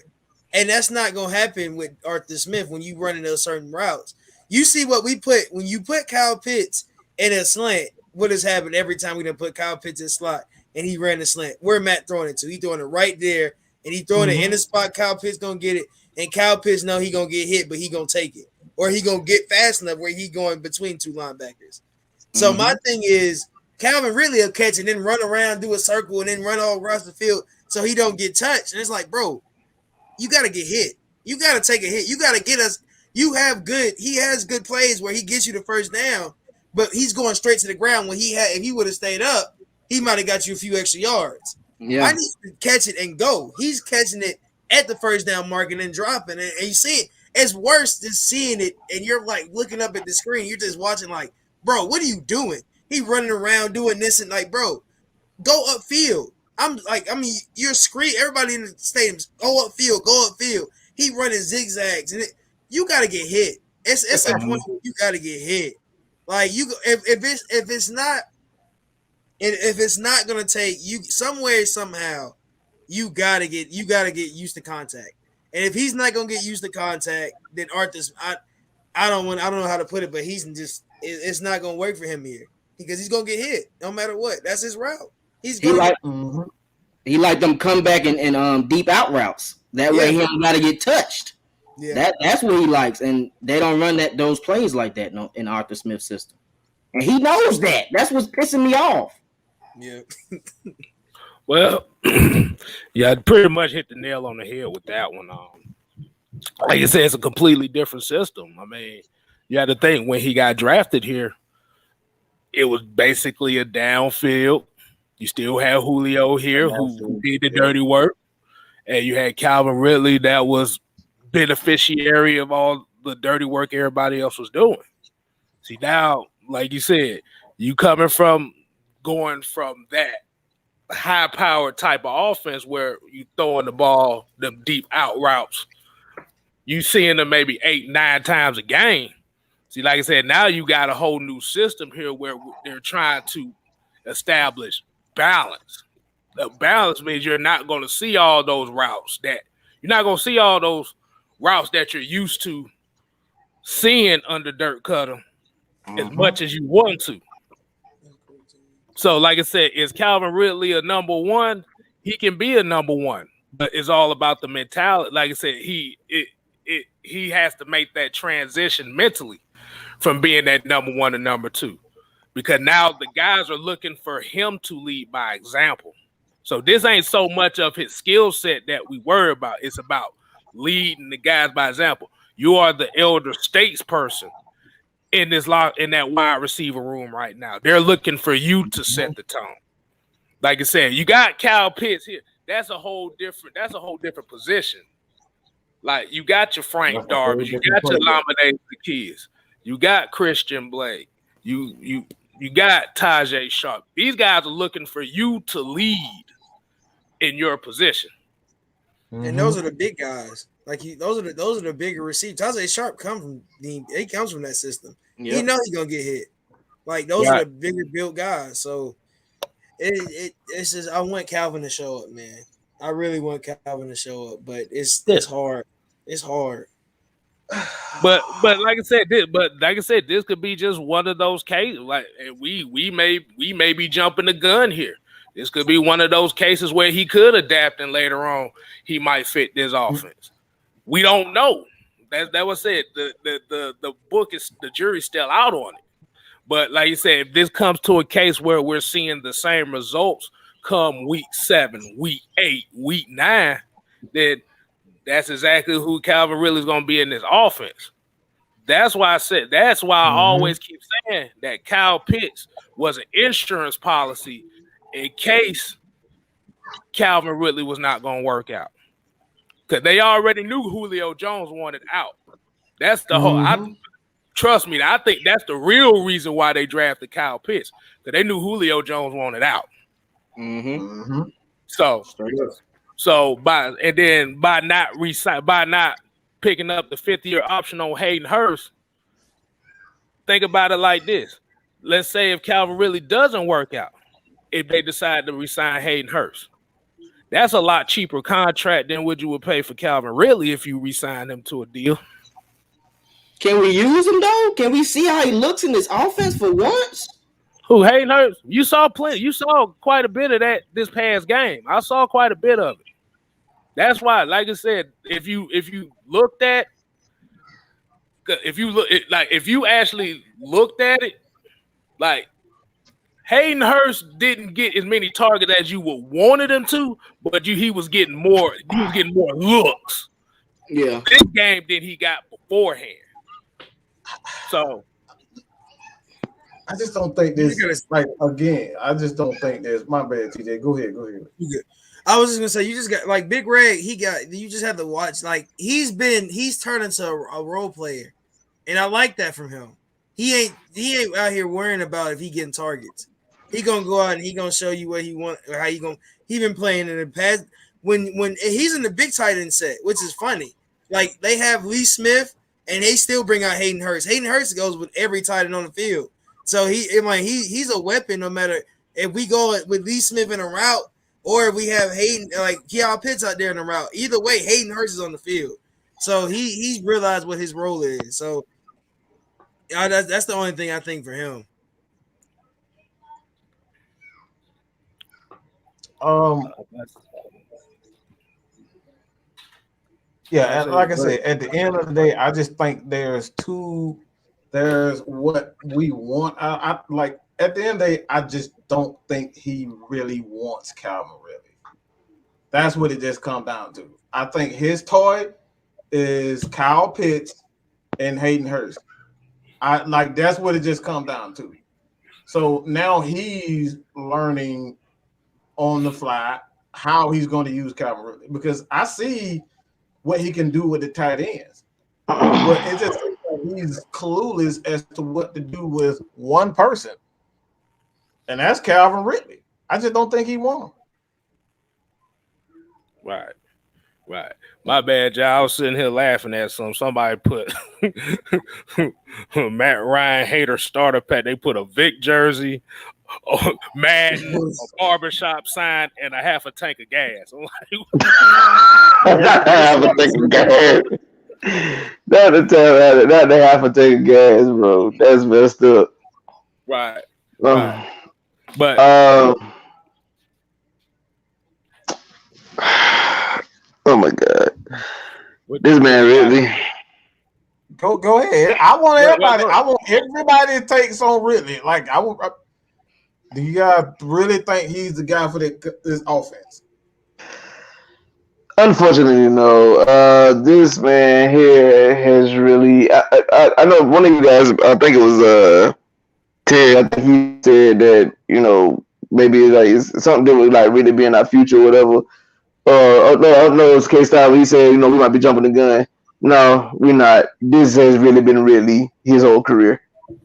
And that's not going to happen with Arthur Smith when you running those certain routes. You see what we put when you put Kyle Pitts in a slant. What has happened every time we done put Kyle Pitts in a slot and he ran the slant? Where Matt throwing it to? He throwing it right there, and he throwing it in the spot. Kyle Pitts gonna get it, and Kyle Pitts know he gonna get hit, but he gonna take it, or he gonna get fast enough where he going between two linebackers. So my thing is, Calvin really will catch and then run around, do a circle, and then run all across the field so he don't get touched. And it's like, bro, you gotta get hit. You gotta take a hit. You gotta get us. He has good plays where he gets you the first down, but he's going straight to the ground. If he would have stayed up, he might have got you a few extra yards. Yeah. I need to catch it and go. He's catching it at the first down mark and then dropping it. And you see it. It's worse than seeing it and you're like looking up at the screen. You're just watching like, bro, what are you doing? He running around doing this and like, bro, go upfield. You're screaming. Everybody in the stadium, go upfield. He running zigzags and you gotta get hit. It's a point where you gotta get hit. Like if it's not gonna take you somewhere somehow, you gotta get used to contact. And if he's not gonna get used to contact, then Arthur's I don't know how to put it, but it's not gonna work for him here because he's gonna get hit no matter what. That's his route. He like them comeback and deep out routes. That way he don't gotta get touched. Yeah, that's what he likes, and they don't run those plays like that in Arthur Smith's system, and he knows that. That's what's pissing me off. Yeah. Well, yeah, I pretty much hit the nail on the head with that one. Like I said, it's a completely different system. I mean, you had to think when he got drafted here, it was basically a downfield. You still had Julio here who did the dirty work, and you had Calvin Ridley that was beneficiary of all the dirty work everybody else was doing. See, now, like you said, you going from that high-powered type of offense where you throwing the ball, them deep out routes, you seeing them maybe 8-9 times a game. See, like I said, now you got a whole new system here where they're trying to establish balance. The balance means you're not going to see all those routes that you're used to seeing under Dirk Cutter as much as you want to. So, like I said, is Calvin Ridley a number one? He can be a number one, but it's all about the mentality. Like I said, he has to make that transition mentally from being that number one to number two, because now the guys are looking for him to lead by example. So this ain't so much of his skill set that we worry about. It's about leading the guys by example. You are the elder statesperson in that wide receiver room right now. They're looking for you to set the tone. Like I said, you got Kyle Pitts here. That's a whole different position. Like you got your Frank Darby, you got your Laminated Kids, you got Christian Blake, you got Tajay Sharp. These guys are looking for you to lead in your position. And those are the big guys. Like those are the bigger receivers. Tajay Sharp comes from that system. Yep. He knows he's gonna get hit. Like those are the bigger built guys. So it's just I want Calvin to show up, man. I really want Calvin to show up, but it's hard. It's hard. But like I said, this could be just one of those cases. Like we may be jumping the gun here. This could be one of those cases where he could adapt and later on he might fit this offense. We don't know. That was said. The book is the jury's still out on it. But like you said, if this comes to a case where we're seeing the same results come week 7, week 8, week 9, then that's exactly who Calvin Ridley is going to be in this offense. That's why I always keep saying that Kyle Pitts was an insurance policy in case Calvin Ridley was not going to work out. Because they already knew Julio Jones wanted out. That's the whole. Trust me, I think that's the real reason why they drafted Kyle Pitts. Because they knew Julio Jones wanted out. So by not picking up the 5th-year option on Hayden Hurst, think about it like this. Let's say if Calvin Ridley doesn't work out, if they decide to re-sign Hayden Hurst, that's a lot cheaper contract than what you would pay for Calvin Ridley if you re-sign him to a deal. Can we use him though? Can we see how he looks in this offense for once? Who, Hayden Hurst? You saw quite a bit of that this past game. I saw quite a bit of it. That's why, like I said, if you actually looked at it, like Hayden Hurst didn't get as many targets as you would wanted him to, but he was getting more. He was getting more looks. Yeah, this game than he got beforehand. So I just don't think this. Like again, I just don't think there's. My bad, TJ. Go ahead. I was just gonna say, you just got like Big Red. You just have to watch. Like he's turned into a role player, and I like that from him. He ain't out here worrying about if he getting targets. He gonna go out and he gonna show you what he want or how he gonna. He been playing in the past when he's in the big tight end set, which is funny. Like they have Lee Smith and they still bring out Hayden Hurst. Hayden Hurst goes with every tight end on the field, so he's a weapon no matter if we go with Lee Smith in a route. or we have Hayden, like Kyle Pitts out there in the route. Either way, Hayden Hurst is on the field. So he's realized what his role is. So that's the only thing I think for him. Yeah, and like I said, at the end of the day, I just think there's what we want. I like at the end of the day, I just don't think he really wants Calvin Ridley. That's what it just comes down to. I think his toy is Kyle Pitts and Hayden Hurst. That's what it just comes down to. So now he's learning on the fly how he's going to use Calvin Ridley, because I see what he can do with the tight ends. But it's just he's clueless as to what to do with one person, and that's Calvin Ridley. I just don't think he won. Right. My bad, y'all. I was sitting here laughing at somebody put Matt Ryan hater starter pack. They put a Vic jersey, Madden, a barbershop sign, and a half a tank of gas. I'm like, half a tank of gas. Not the half a tank of gas, bro. That's messed up. Right. But oh my God, this man really. Go ahead. I want everybody to take on Ridley. Like do you guys really think he's the guy for this offense? Unfortunately, no. This man here has really. I know one of you guys. I think it was Terry. I think he said that maybe like it's something to do with like really being our future or whatever. No, it was Kstylzz. He said, we might be jumping the gun. No, we're not. This has really been really his whole career.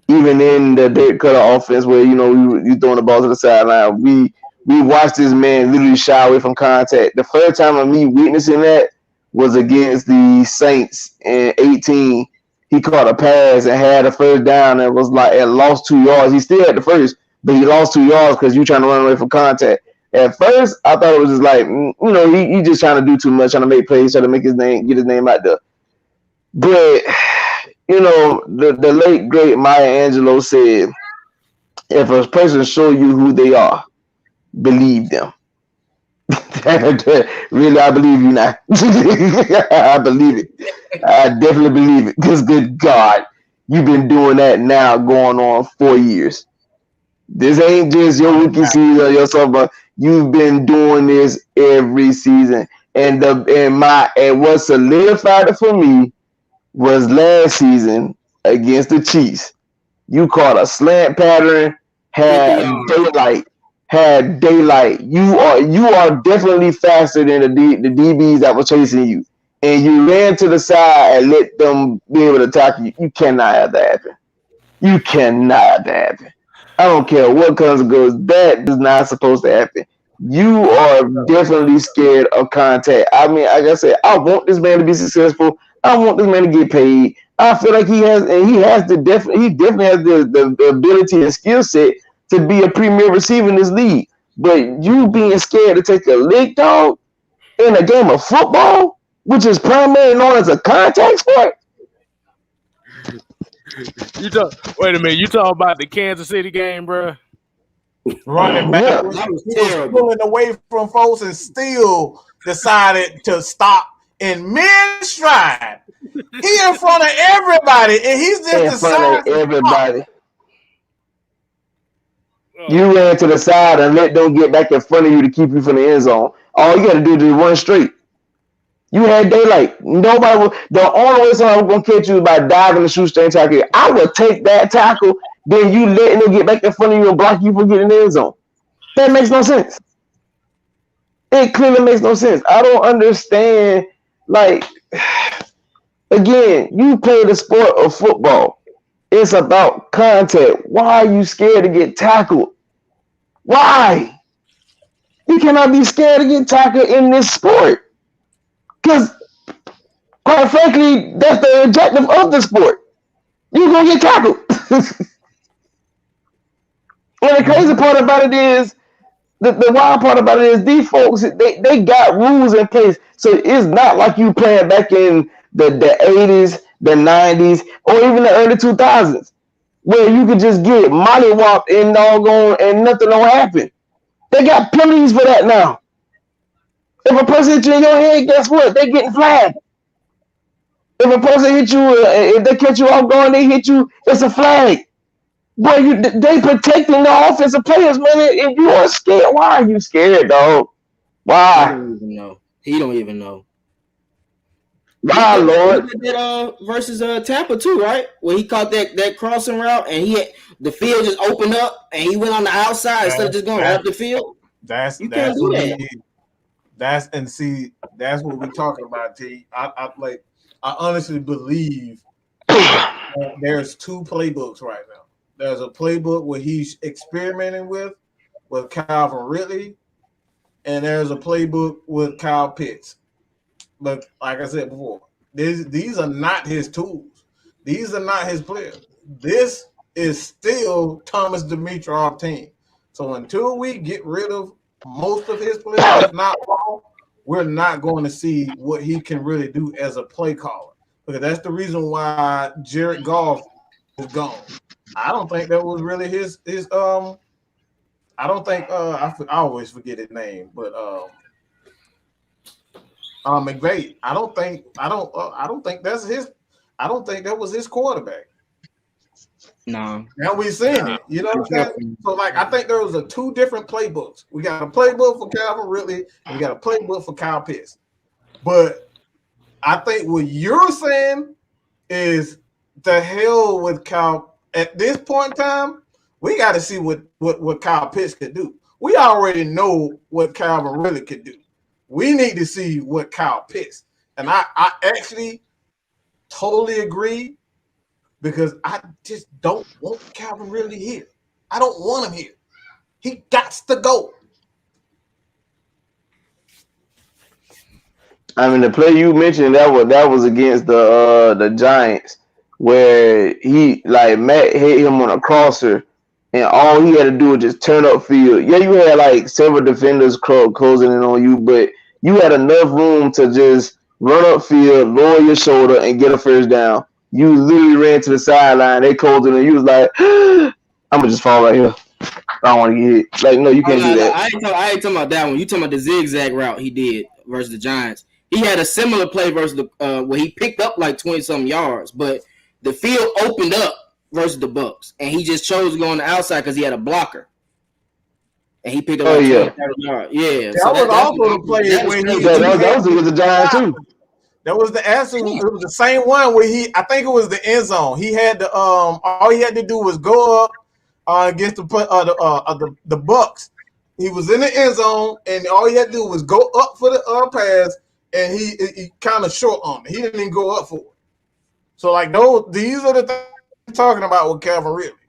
Even in the Derek Cutter offense, where you throwing the ball to the sideline, we watched this man literally shy away from contact. The first time of me witnessing that was against the Saints in 2018. He caught a pass and had a first down and was like, and lost 2 yards. He still had the first, but he lost 2 yards because you trying to run away from contact. At first, I thought it was just like, he just trying to do too much, trying to make plays, trying to make get his name out there. But, the late, great Maya Angelou said, if a person show you who they are, believe them. Really, I believe you now. I believe it. I definitely believe it. Because, good God, you've been doing that now going on 4 years. This ain't just your rookie season or your summer. You've been doing this every season. And what solidified it for me was last season against the Chiefs. You caught a slant pattern, had daylight. You are definitely faster than the DBs that were chasing you. And you ran to the side and let them be able to tackle you. You cannot have that happen. You cannot have that happen. I don't care what comes and goes. That is not supposed to happen. You are definitely scared of contact. I mean, like I said, I want this man to be successful. I want this man to get paid. I feel like he definitely has the ability and skill set to be a premier receiver in this league. But you being scared to take a lick, dog, in a game of football, which is primarily known as a contact sport. Wait a minute, you talking about the Kansas City game, bro? Running back, was pulling away from folks and still decided to stop in mid-stride. He in front of everybody, and he's just in front of everybody. You ran to the side and let them get back in front of you to keep you from the end zone. All you got to do is run straight. You had daylight. The only way someone was going to catch you is by diving the shoestring tackle. I would take that tackle, then you letting them get back in front of you and block you from getting in the end zone. That makes no sense. It clearly makes no sense. I don't understand. Like, again, you play the sport of football. It's about contact. Why are you scared to get tackled? Why? You cannot be scared to get tackled in this sport. Because, quite frankly, that's the objective of the sport. You're going to get tackled. And the crazy part about it is, the wild part about it is these folks they got rules in place, so it's not like you playing back in the 80s, the 90s, or even the early 2000s, where you could just get mollywopped and doggone and nothing don't happen. They got penalties for that now. If a person hit you in your head, guess what? They getting flagged. If a person hit you, if they catch you off guard, they hit you, it's a flag. Boy, they protecting the offensive players, man. If you are scared, why are you scared, dog? He Why? don't even know. He don't even know. Why, Lord? He did that versus Tampa too, right? Where he caught that crossing route and the field just opened up and he went on the outside instead of just going right up the field. That's You can't do that. That's what we're talking about, T. I honestly believe there's two playbooks right now. There's a playbook where he's experimenting with Calvin Ridley, and there's a playbook with Kyle Pitts. But like I said before, these are not his tools. These are not his players. This is still Thomas Dimitroff's team. So until we get rid of most of his players, if not all, we're not going to see what he can really do as a play caller. Because that's the reason why Jared Goff is gone. I don't think that was really his I don't think I always forget his name, but McVay. I don't think that's his. I don't think that was his quarterback. No. Now we've seen it. You know what I'm saying? So like I think there was two different playbooks. We got a playbook for Calvin Ridley, and we got a playbook for Kyle Pitts. But I think what you're saying is the hell with Kyle. At this point in time, we got to see what Kyle Pitts could do. We already know what Calvin Ridley could do. We need to see what Kyle Pitts. And I actually totally agree because I just don't want Calvin Ridley here. I don't want him here. He got to go. I mean, the play you mentioned that was against the Giants, where Matt hit him on a crosser, and all he had to do was just turn up field. Yeah, you had like several defenders closing in on you, but you had enough room to just run up field, lower your shoulder, and get a first down. You literally ran to the sideline. They called it, and you was like, "I'm gonna just fall right here. I don't want to get hit." Like, no, you can't do that. I ain't talking about that one. You talking about the zigzag route he did versus the Giants. He had a similar play versus the where he picked up like 20-something yards, but the field opened up versus the Bucs, and he just chose to go on the outside because he had a blocker, and he picked up like 20 yards. Yeah, that was also the play when that was against the Giants too. That was the answer. It was the same one where I think it was the end zone. He had the all he had to do was go up against the Bucs. He was in the end zone, and all he had to do was go up for the pass, and he kind of short on it. He didn't even go up for it. So like these are the things I'm talking about with Calvin Ridley.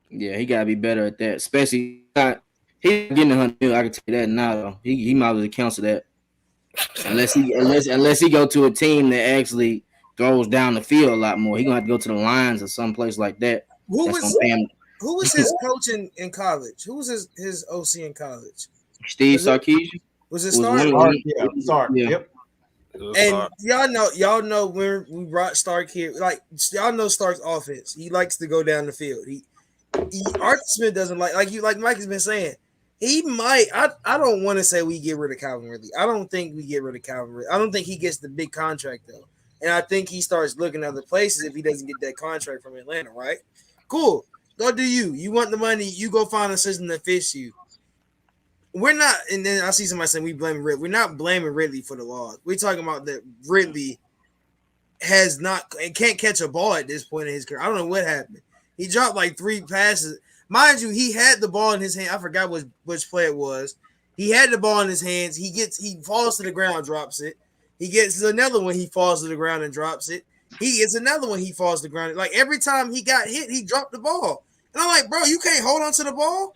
Yeah, he gotta be better at that. Especially he's getting 100 million. I can tell you that now. Though. He might as well cancel that. Unless he go to a team that actually throws down the field a lot more. He gonna have to go to the Lions or someplace like that. Who was his coach in college? Who was his OC in college? Steve Sarkisian. Was it Stark? Yeah, Stark. Yeah. Yep. And y'all know when we brought Stark here, like y'all know Stark's offense. He likes to go down the field. Arthur Smith doesn't like Mike has been saying. He might. I don't want to say we get rid of Calvin Ridley. I don't think we get rid of Calvin Ridley. I don't think he gets the big contract though, and I think he starts looking other places if he doesn't get that contract from Atlanta. Right? Cool. Go do you. You want the money? You go find a system that fits you. We're not, and then I see somebody saying we blame Ridley. We're not blaming Ridley for the loss. We're talking about that Ridley has not and can't catch a ball at this point in his career. I don't know what happened. He dropped like 3 passes. Mind you, he had the ball in his hand. I forgot which play it was. He had the ball in his hands. He falls to the ground, drops it. He gets another one. He falls to the ground and drops it. He gets another one. He falls to the ground. Like every time he got hit, he dropped the ball. And I'm like, bro, you can't hold on to the ball.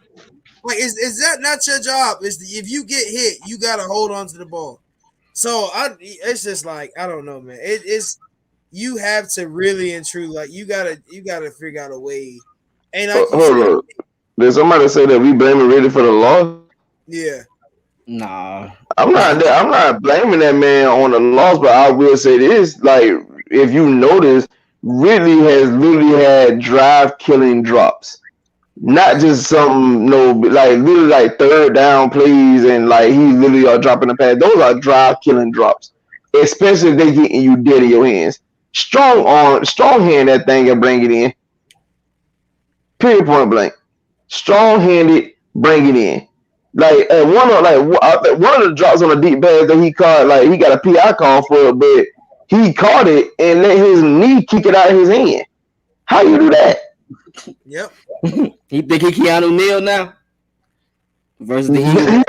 Like, is that not your job? If you get hit, you gotta hold on to the ball. So it's just like I don't know, man. It's you have to really and truly like you gotta figure out a way. And hold on. Did somebody say that we blaming Ridley for the loss? Yeah. Nah. I'm not blaming that man on the loss, but I will say this: like, if you notice, Ridley has literally had drive killing drops. Not just some like literally like third down plays and like he literally are dropping the pass. Those are drive killing drops, especially if they getting you dead in your hands. Strong arm, strong hand that thing and bring it in. Period. Point blank. Strong handed, bring it in. Like one of the drops on a deep pass that he caught, like he got a PI call for it, but he caught it and let his knee kick it out of his hand. How you do that? Yep. He think he Keanu Neal now versus the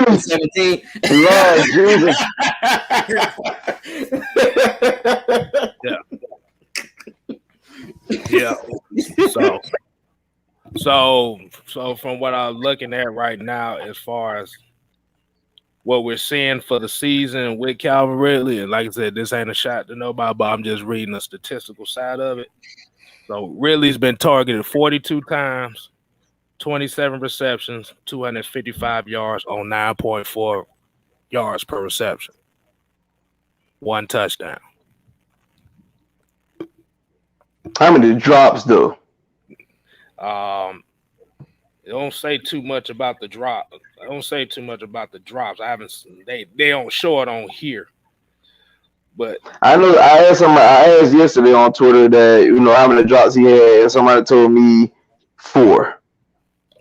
Eagles 17. Lord Jesus. Yeah. So from what I'm looking at right now, as far as what we're seeing for the season with Calvin Ridley, and like I said, this ain't a shot to nobody, but I'm just reading the statistical side of it. So Ridley's been targeted 42 times, 27 receptions, 255 yards on 9.4 yards per reception. 1 touchdown. How many drops though? They don't say too much about the drop. I don't say too much about the drops. I haven't. They don't show it on here. But I know I asked yesterday on Twitter that how many drops he had, and somebody told me 4.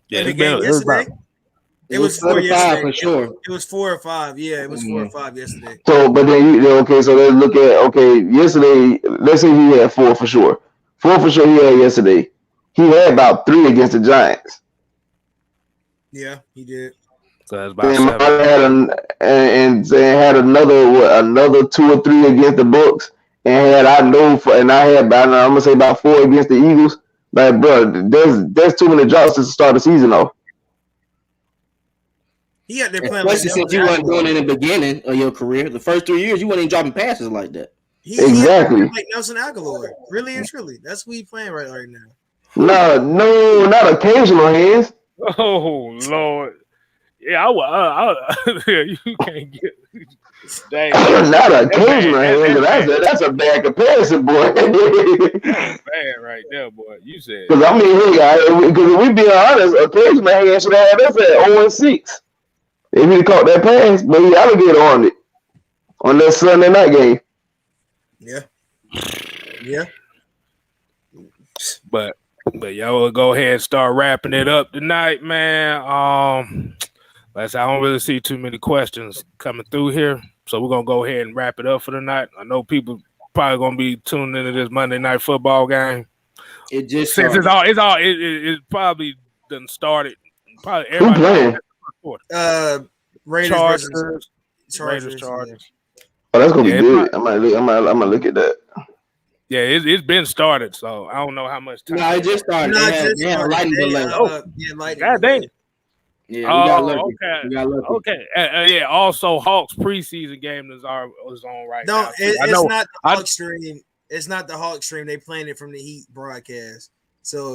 Yeah, the game yesterday. It was 4 yesterday for sure. It was 4 or 5. Yeah, it was 4 or 5 yesterday. So, but then so let's look at yesterday. Let's say he had 4 for sure. 4 for sure he had yesterday. He had about 3 against the Giants. Yeah, he did. So that's about 7. Had another 2 or 3 against the Bucks, and I'm gonna say about 4 against the Eagles. Like, bro, there's too many drops to start the season off. He had their plan. Especially since you weren't doing it in the beginning of your career. The first 3 years, you weren't even dropping passes like that. Exactly. Like Nelson Aguilar. Really and truly. That's what he's playing right now. No, not occasional hands. Oh Lord. Yeah, you can't get. Dang. Not occasional hands. That's a bad comparison, boy. That's bad right there, boy. You said. Because I mean, because if we be honest, occasional hands should have us at 0-6. If he caught that pass, but he alligator on it on that Sunday night game. Yeah. But y'all will go ahead and start wrapping it up tonight, man. I don't really see too many questions coming through here, so we're gonna go ahead and wrap it up for the night. I know people probably gonna be tuning into this Monday night football game. It just since it probably done started. Probably everybody. Raiders. Chargers. Oh, that's gonna be good. I might look at that. Yeah, it's been started, so I don't know how much time. No, it just started. Yeah, lightning delay. Lightning. God dang it. Yeah, we got lucky. Okay. We got lucky. Okay. Yeah. Also, Hawks preseason game is on right now. No, it's not the Hawk stream. It's not the Hawk stream. They playing it from the Heat broadcast. So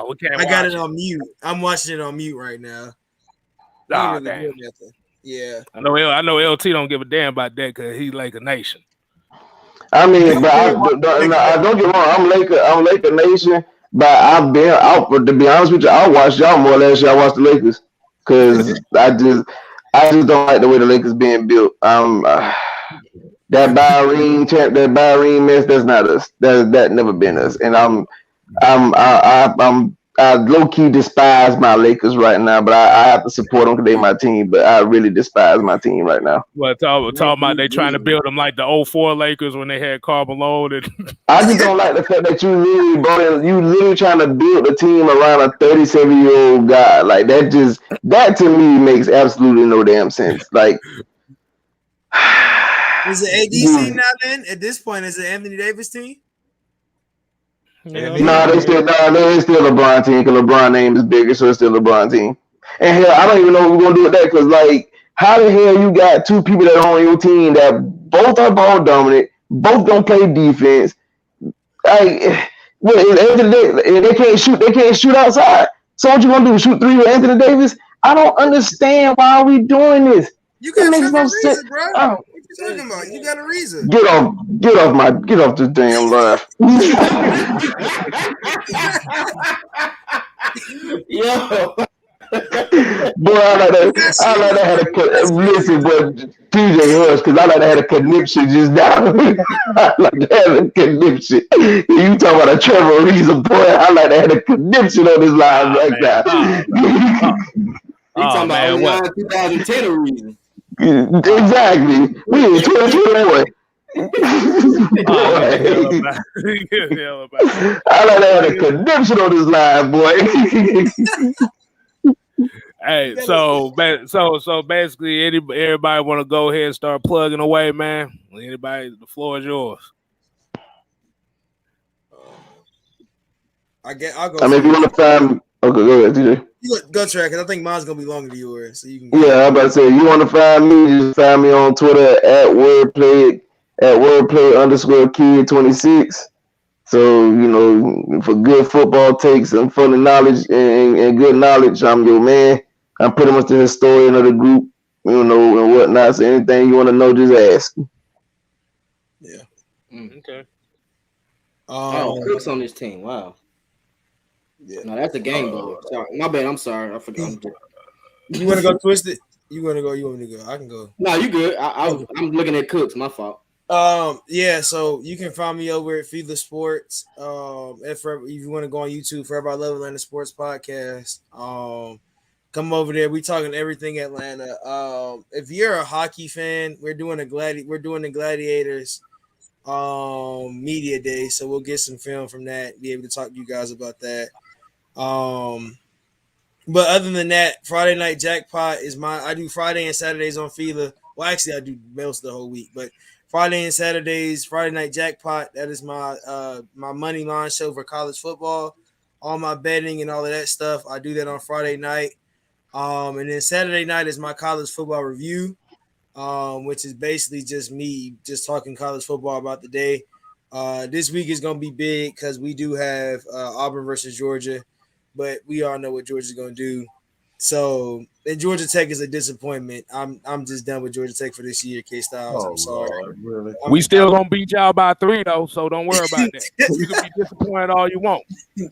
we can't. I got it on mute. I'm watching it on mute right now. Damn. Yeah. I know LT don't give a damn about that because he's like a nation. I mean, but don't get me wrong. I'm Laker Nation, but I've been out. To be honest with you, I watched y'all more last year. I watched the Lakers because I just don't like the way the Lakers being built. That Byrene mess, that's not us. That never been us. And I low key despise my Lakers right now, but I have to support them because they're my team. But I really despise my team right now. Well, talking about they trying to build them like the 04 Lakers when they had Carmelo. I just don't like the fact that you literally trying to build a team around a 37-year-old guy. Like that to me makes absolutely no damn sense. Like, is it AD team now? Then at this point, is it Anthony Davis team? It's still LeBron team because LeBron name is bigger, so it's still LeBron team. And hell, I don't even know what we're gonna do with that because, like, how the hell you got 2 people that are on your team that both are ball dominant, both don't play defense? Like, at the end of the day, they can't shoot outside. So what you gonna do? Shoot 3 with Anthony Davis? I don't understand why are we doing this. You got It makes no reason, sense. bro. Oh, What you talking about? You got a reason. get off this damn live. Yo. Boy, I like that had a listen, but TJ Hush, because I like to have a connection just now. I like to have a connection. You talking about a Trevor Reason, boy? I like to have a connection on this line right now. You talking about 2010 reason? Exactly. We in 2021. I like to have a connection on this line, boy. Hey, so basically, everybody want to go ahead and start plugging away, man. Anybody, the floor is yours. I'll go. I mean, if you want to find, okay, go ahead, TJ. You go track, because I think mine's gonna be longer than yours, so you can. Yeah, I'm about to say, you want to find me? Just find me on Twitter at wordplay_kid26. So, you know, for good football takes and funny knowledge and good knowledge, I'm your man. I'm pretty much the historian of the group, you know, and whatnot. So anything you want to know, just ask. Yeah. Okay. Cook's on this team. Wow. Yeah. No, that's a game ball. Sorry. My bad. I'm sorry. I forgot. You want to go twist it? You want to go? You want me to go? I can go. No, you good. I'm looking at Cooks. My fault. Yeah, so you can find me over at Feed the Sports. If you want to go on YouTube, Forever I Love Atlanta Sports Podcast. Come over there. We talking everything Atlanta. If you're a hockey fan, we're doing the Gladiators media day, so we'll get some film from that. Be able to talk to you guys about that. But other than that, Friday Night Jackpot is I do Friday and Saturdays on Feela. Well, actually, I do most of the whole week, but Friday and Saturdays, Friday Night Jackpot, that is my my money line show for college football. All my betting and all of that stuff, I do that on Friday night. And then Saturday night is my college football review, which is basically just me just talking college football about the day. This week is going to be big because we do have Auburn versus Georgia, but we all know what Georgia's going to do. So, and Georgia Tech is a disappointment. I'm just done with Georgia Tech for this year, Kstylzz. I'm sorry. Lord, really? We still gonna beat y'all by 3 though, so don't worry about that. You can be disappointed all you want.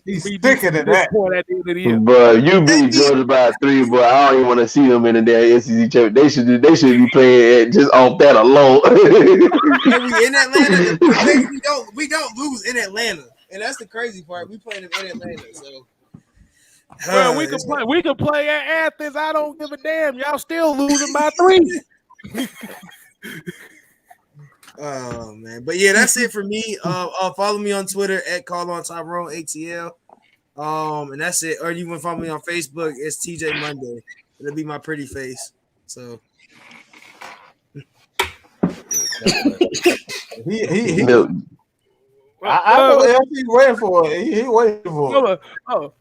He's sticking to that. At the end of the year. But you beat Georgia by 3, but I don't even want to see them in the damn SEC championship. They should be playing just off that alone. And we in Atlanta. We don't lose in Atlanta, and that's the crazy part. We playing them in Atlanta, so. Well, we can play at Athens. I don't give a damn. Y'all still losing by 3. Oh man, but yeah, that's it for me. Follow me on Twitter at CallOnTyrone ATL. And that's it. Or you can follow me on Facebook. It's TJ Monday. It'll be my pretty face. So he I know he's waiting for it. He waiting for it. I'm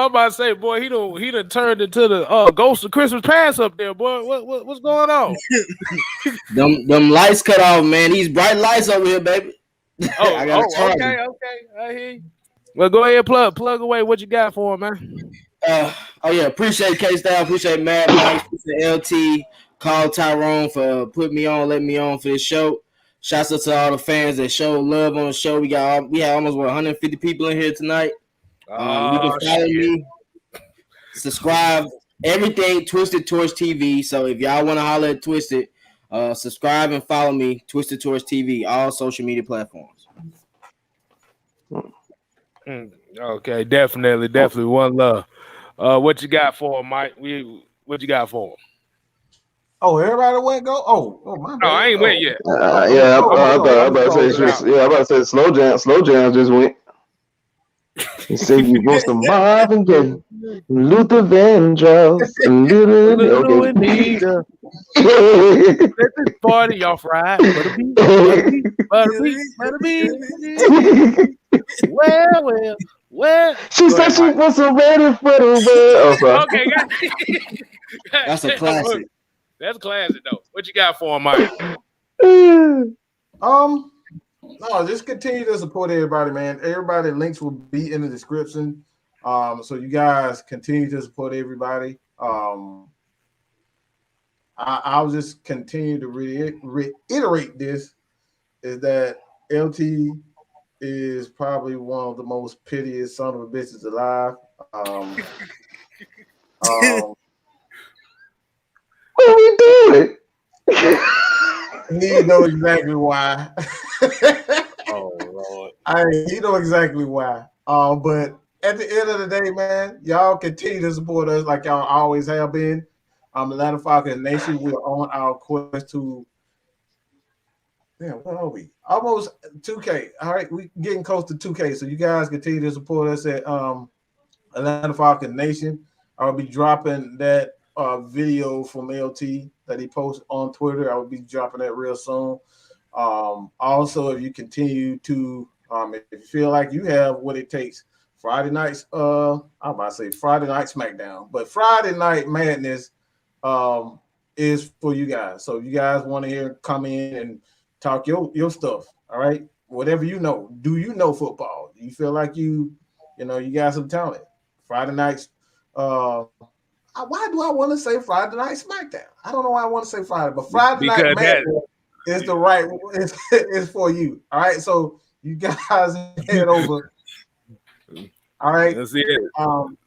about to say, boy, he done turned into the ghost of Christmas past up there, boy. What's going on? them lights cut off, man. These bright lights over here, baby. Okay. I hear you. Well, go ahead, plug away. What you got for him, man? Appreciate Kstylzz, appreciate Mad Mike, appreciate LT, call Tyrone for putting me on, letting me on for this show. Shouts out to all the fans that show love on the show. We had almost 150 people in here tonight. You can follow me, subscribe, everything Twisted Torch TV. So if y'all want to holler at Twisted, subscribe and follow me, Twisted Torch TV, all social media platforms. Okay, definitely one love. What you got for him, Mike? What you got for him? Oh, everybody went go. Oh, my bad. No, I ain't went yet. I'm about to say slow jam just went. He said you want some Marvin Gaye, Luther Vandross, little Anita. Let this party off right. Well. She said she was ready for the world. Okay, that's a classic. That's classic though. What you got for him, Mike? No, just continue to support everybody, man. Everybody links will be in the description. So you guys continue to support everybody. I'll just continue to reiterate this is that LT is probably one of the most pitiest son of a bitches alive. What are we doing? He know exactly why. Oh Lord. You know exactly why. But at the end of the day, man, y'all continue to support us like y'all always have been. Atlanta Falcons Nation, we're on our quest to what are we? Almost 2K. All right, we getting close to 2K. So you guys continue to support us at Atlanta Falcons Nation. I'll be dropping that video from LT that he posts on Twitter. I will be dropping that real soon. Also, if you continue to, if you feel like you have what it takes, Friday nights, I'm about to say Friday night SmackDown, but Friday Night Madness is for you guys. So if you guys want to come in and talk your stuff, all right? Whatever you know. Do you know football? Do you feel like you got some talent? Friday nights, why do I want to say Friday Night SmackDown? I don't know why I want to say Friday, but Friday Night Madness is the right. It's for you. All right, so you guys head over. All right, that's it.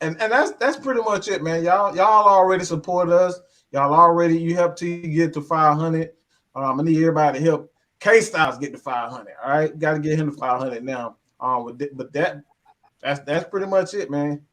And that's pretty much it, man. Y'all already support us. You helped to get to 500. I need everybody to help Kstylzz get to 500. All right, got to get him to 500 now. But that's pretty much it, man.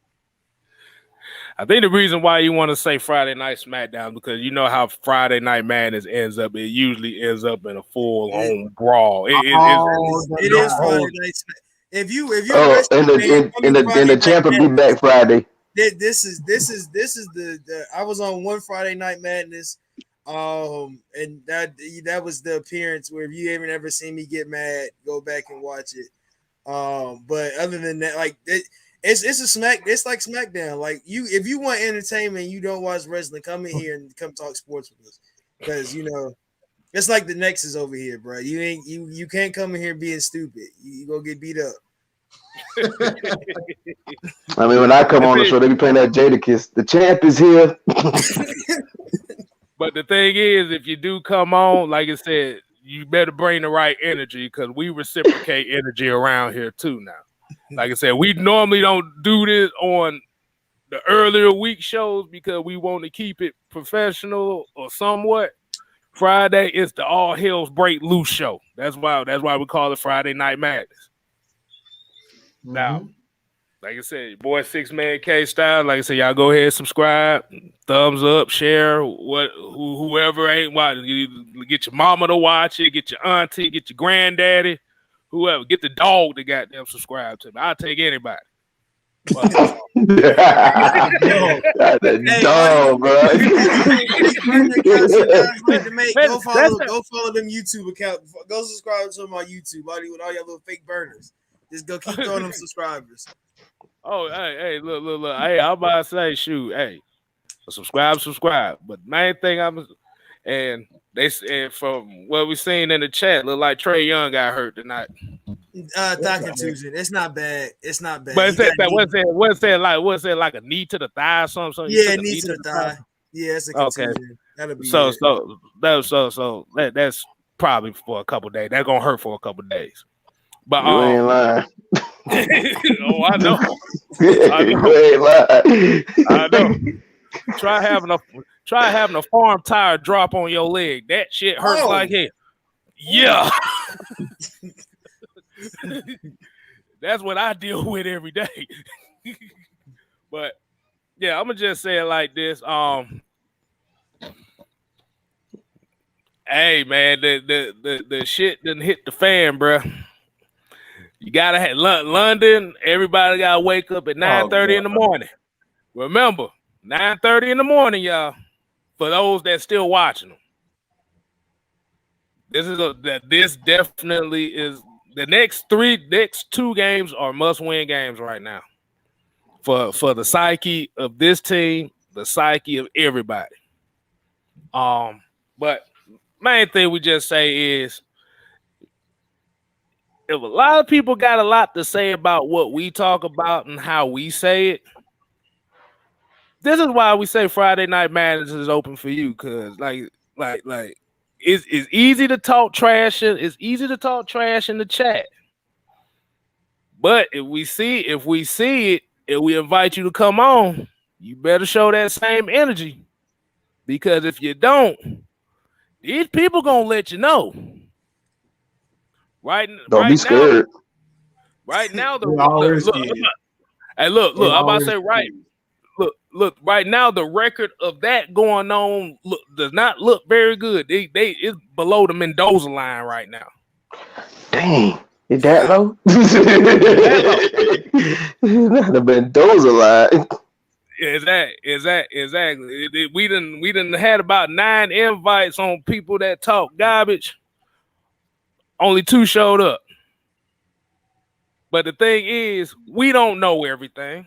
I think the reason why you want to say Friday Night SmackDown because you know how Friday Night Madness ends up. It usually ends up in a full-on brawl. It is Friday Night SmackDown. If you're the champion be back Friday. This is the I was on one Friday Night Madness, and that was the appearance where if you haven't ever seen me get mad, go back and watch it. But other than that, like it's like SmackDown. Like if you want entertainment, you don't watch wrestling, come in here and come talk sports with us because it's like the Nexus over here, bro. You can't come in here being stupid. You go get beat up. I mean, when I come on the show, they be playing that Jadakiss. The champ is here. But the thing is, if you do come on, like I said, you better bring the right energy because we reciprocate energy around here too now. Like I said, we normally don't do this on the earlier week shows because we want to keep it professional or somewhat. Friday is the all hell's break loose show. That's why we call it Friday Night Madness. Mm-hmm. Now, like I said, your boy 6Man Kstylzz. Like I said, y'all go ahead, subscribe, thumbs up, share. Whoever ain't watching, you get your mama to watch it, get your auntie, get your granddaddy, whoever, get the dog to goddamn subscribe to me. I'll take anybody. But, dog, bro. Go follow them YouTube account. Go subscribe to them on YouTube. All your little fake burners. Just go keep throwing them subscribers. Oh, hey, look. Hey, I'm about to say, shoot, hey, subscribe. But main thing and they said from what we seen in the chat, look like Trey Young got hurt tonight. Thigh contusion. It's not bad. But what's that like a knee to the thigh or something? Yeah, knee to the thigh. Yeah, it's a contusion. Okay. That'll be so that's probably for a couple days. That's gonna hurt for a couple days. But you ain't lying. Oh, I know. You ain't lying. I know. Try having a farm tire drop on your leg. That shit hurts like hell. Yeah. That's what I deal with every day. But yeah, I'm gonna just say it like this. Hey man, the shit didn't hit the fan, bro. You gotta have London. Everybody gotta wake up at 9:30 in the morning. Remember, 9:30 in the morning, y'all. For those that still watching them, this definitely is the next two games are must-win games right now for the psyche of this team, the psyche of everybody. But main thing we just say is if a lot of people got a lot to say about what we talk about and how we say it, this is why we say Friday Night Madness is open for you, because like it's easy to talk trash. It's easy to talk trash in the chat. But if we see it, and we invite you to come on, you better show that same energy. Because if you don't, these people gonna let you know. Don't be scared. Right now, We always look, I'm about to say look. Right now, the record of that going on does not look very good. It's below the Mendoza line right now. Dang, is that low? Not the Mendoza line. Exactly. We done had about 9 invites on people that talk garbage. Only 2 showed up. But the thing is, we don't know everything.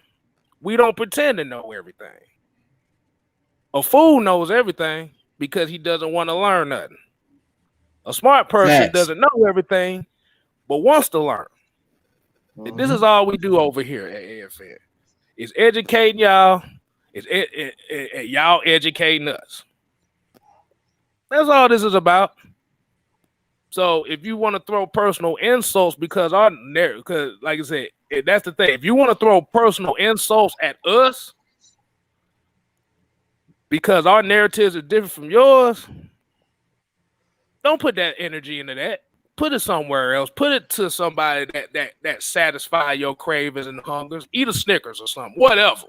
We don't pretend to know everything. A fool knows everything because he doesn't want to learn nothing. A smart person doesn't know everything, but wants to learn. Mm-hmm. This is all we do over here at AFN. It's educating y'all. It's y'all educating us. That's all this is about. So if you want to throw personal insults because like I said, that's the thing. If you want to throw personal insults at us because our narratives are different from yours, don't put that energy into that. Put it somewhere else. Put it to somebody that satisfy your cravings and hungers. Eat a Snickers or something, whatever.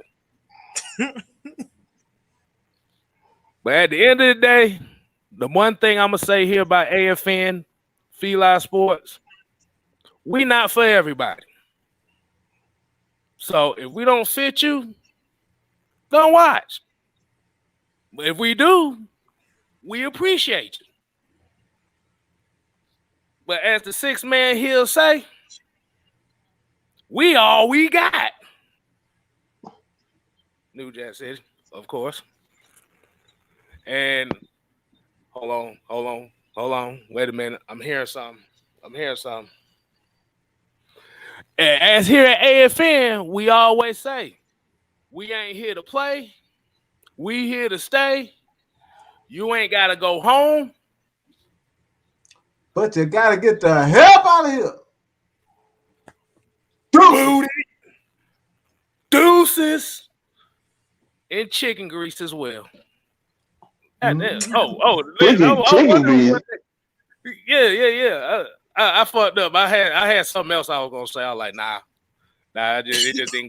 But at the end of the day, the one thing I'm gonna say here about AFN, Feline Sports, we not for everybody. So if we don't fit you, don't watch. But if we do, we appreciate you. But as the 6-man hill say, we all we got. New Jack City, of course. And hold on. Wait a minute. I'm hearing something. And as here at AFN, we always say, we ain't here to play. We here to stay. You ain't got to go home. But you got to get the help out of here. Deuces. And chicken grease as well. Chicken grease. Yeah. I fucked up. I had something else I was gonna say. I was like, nah. It just didn't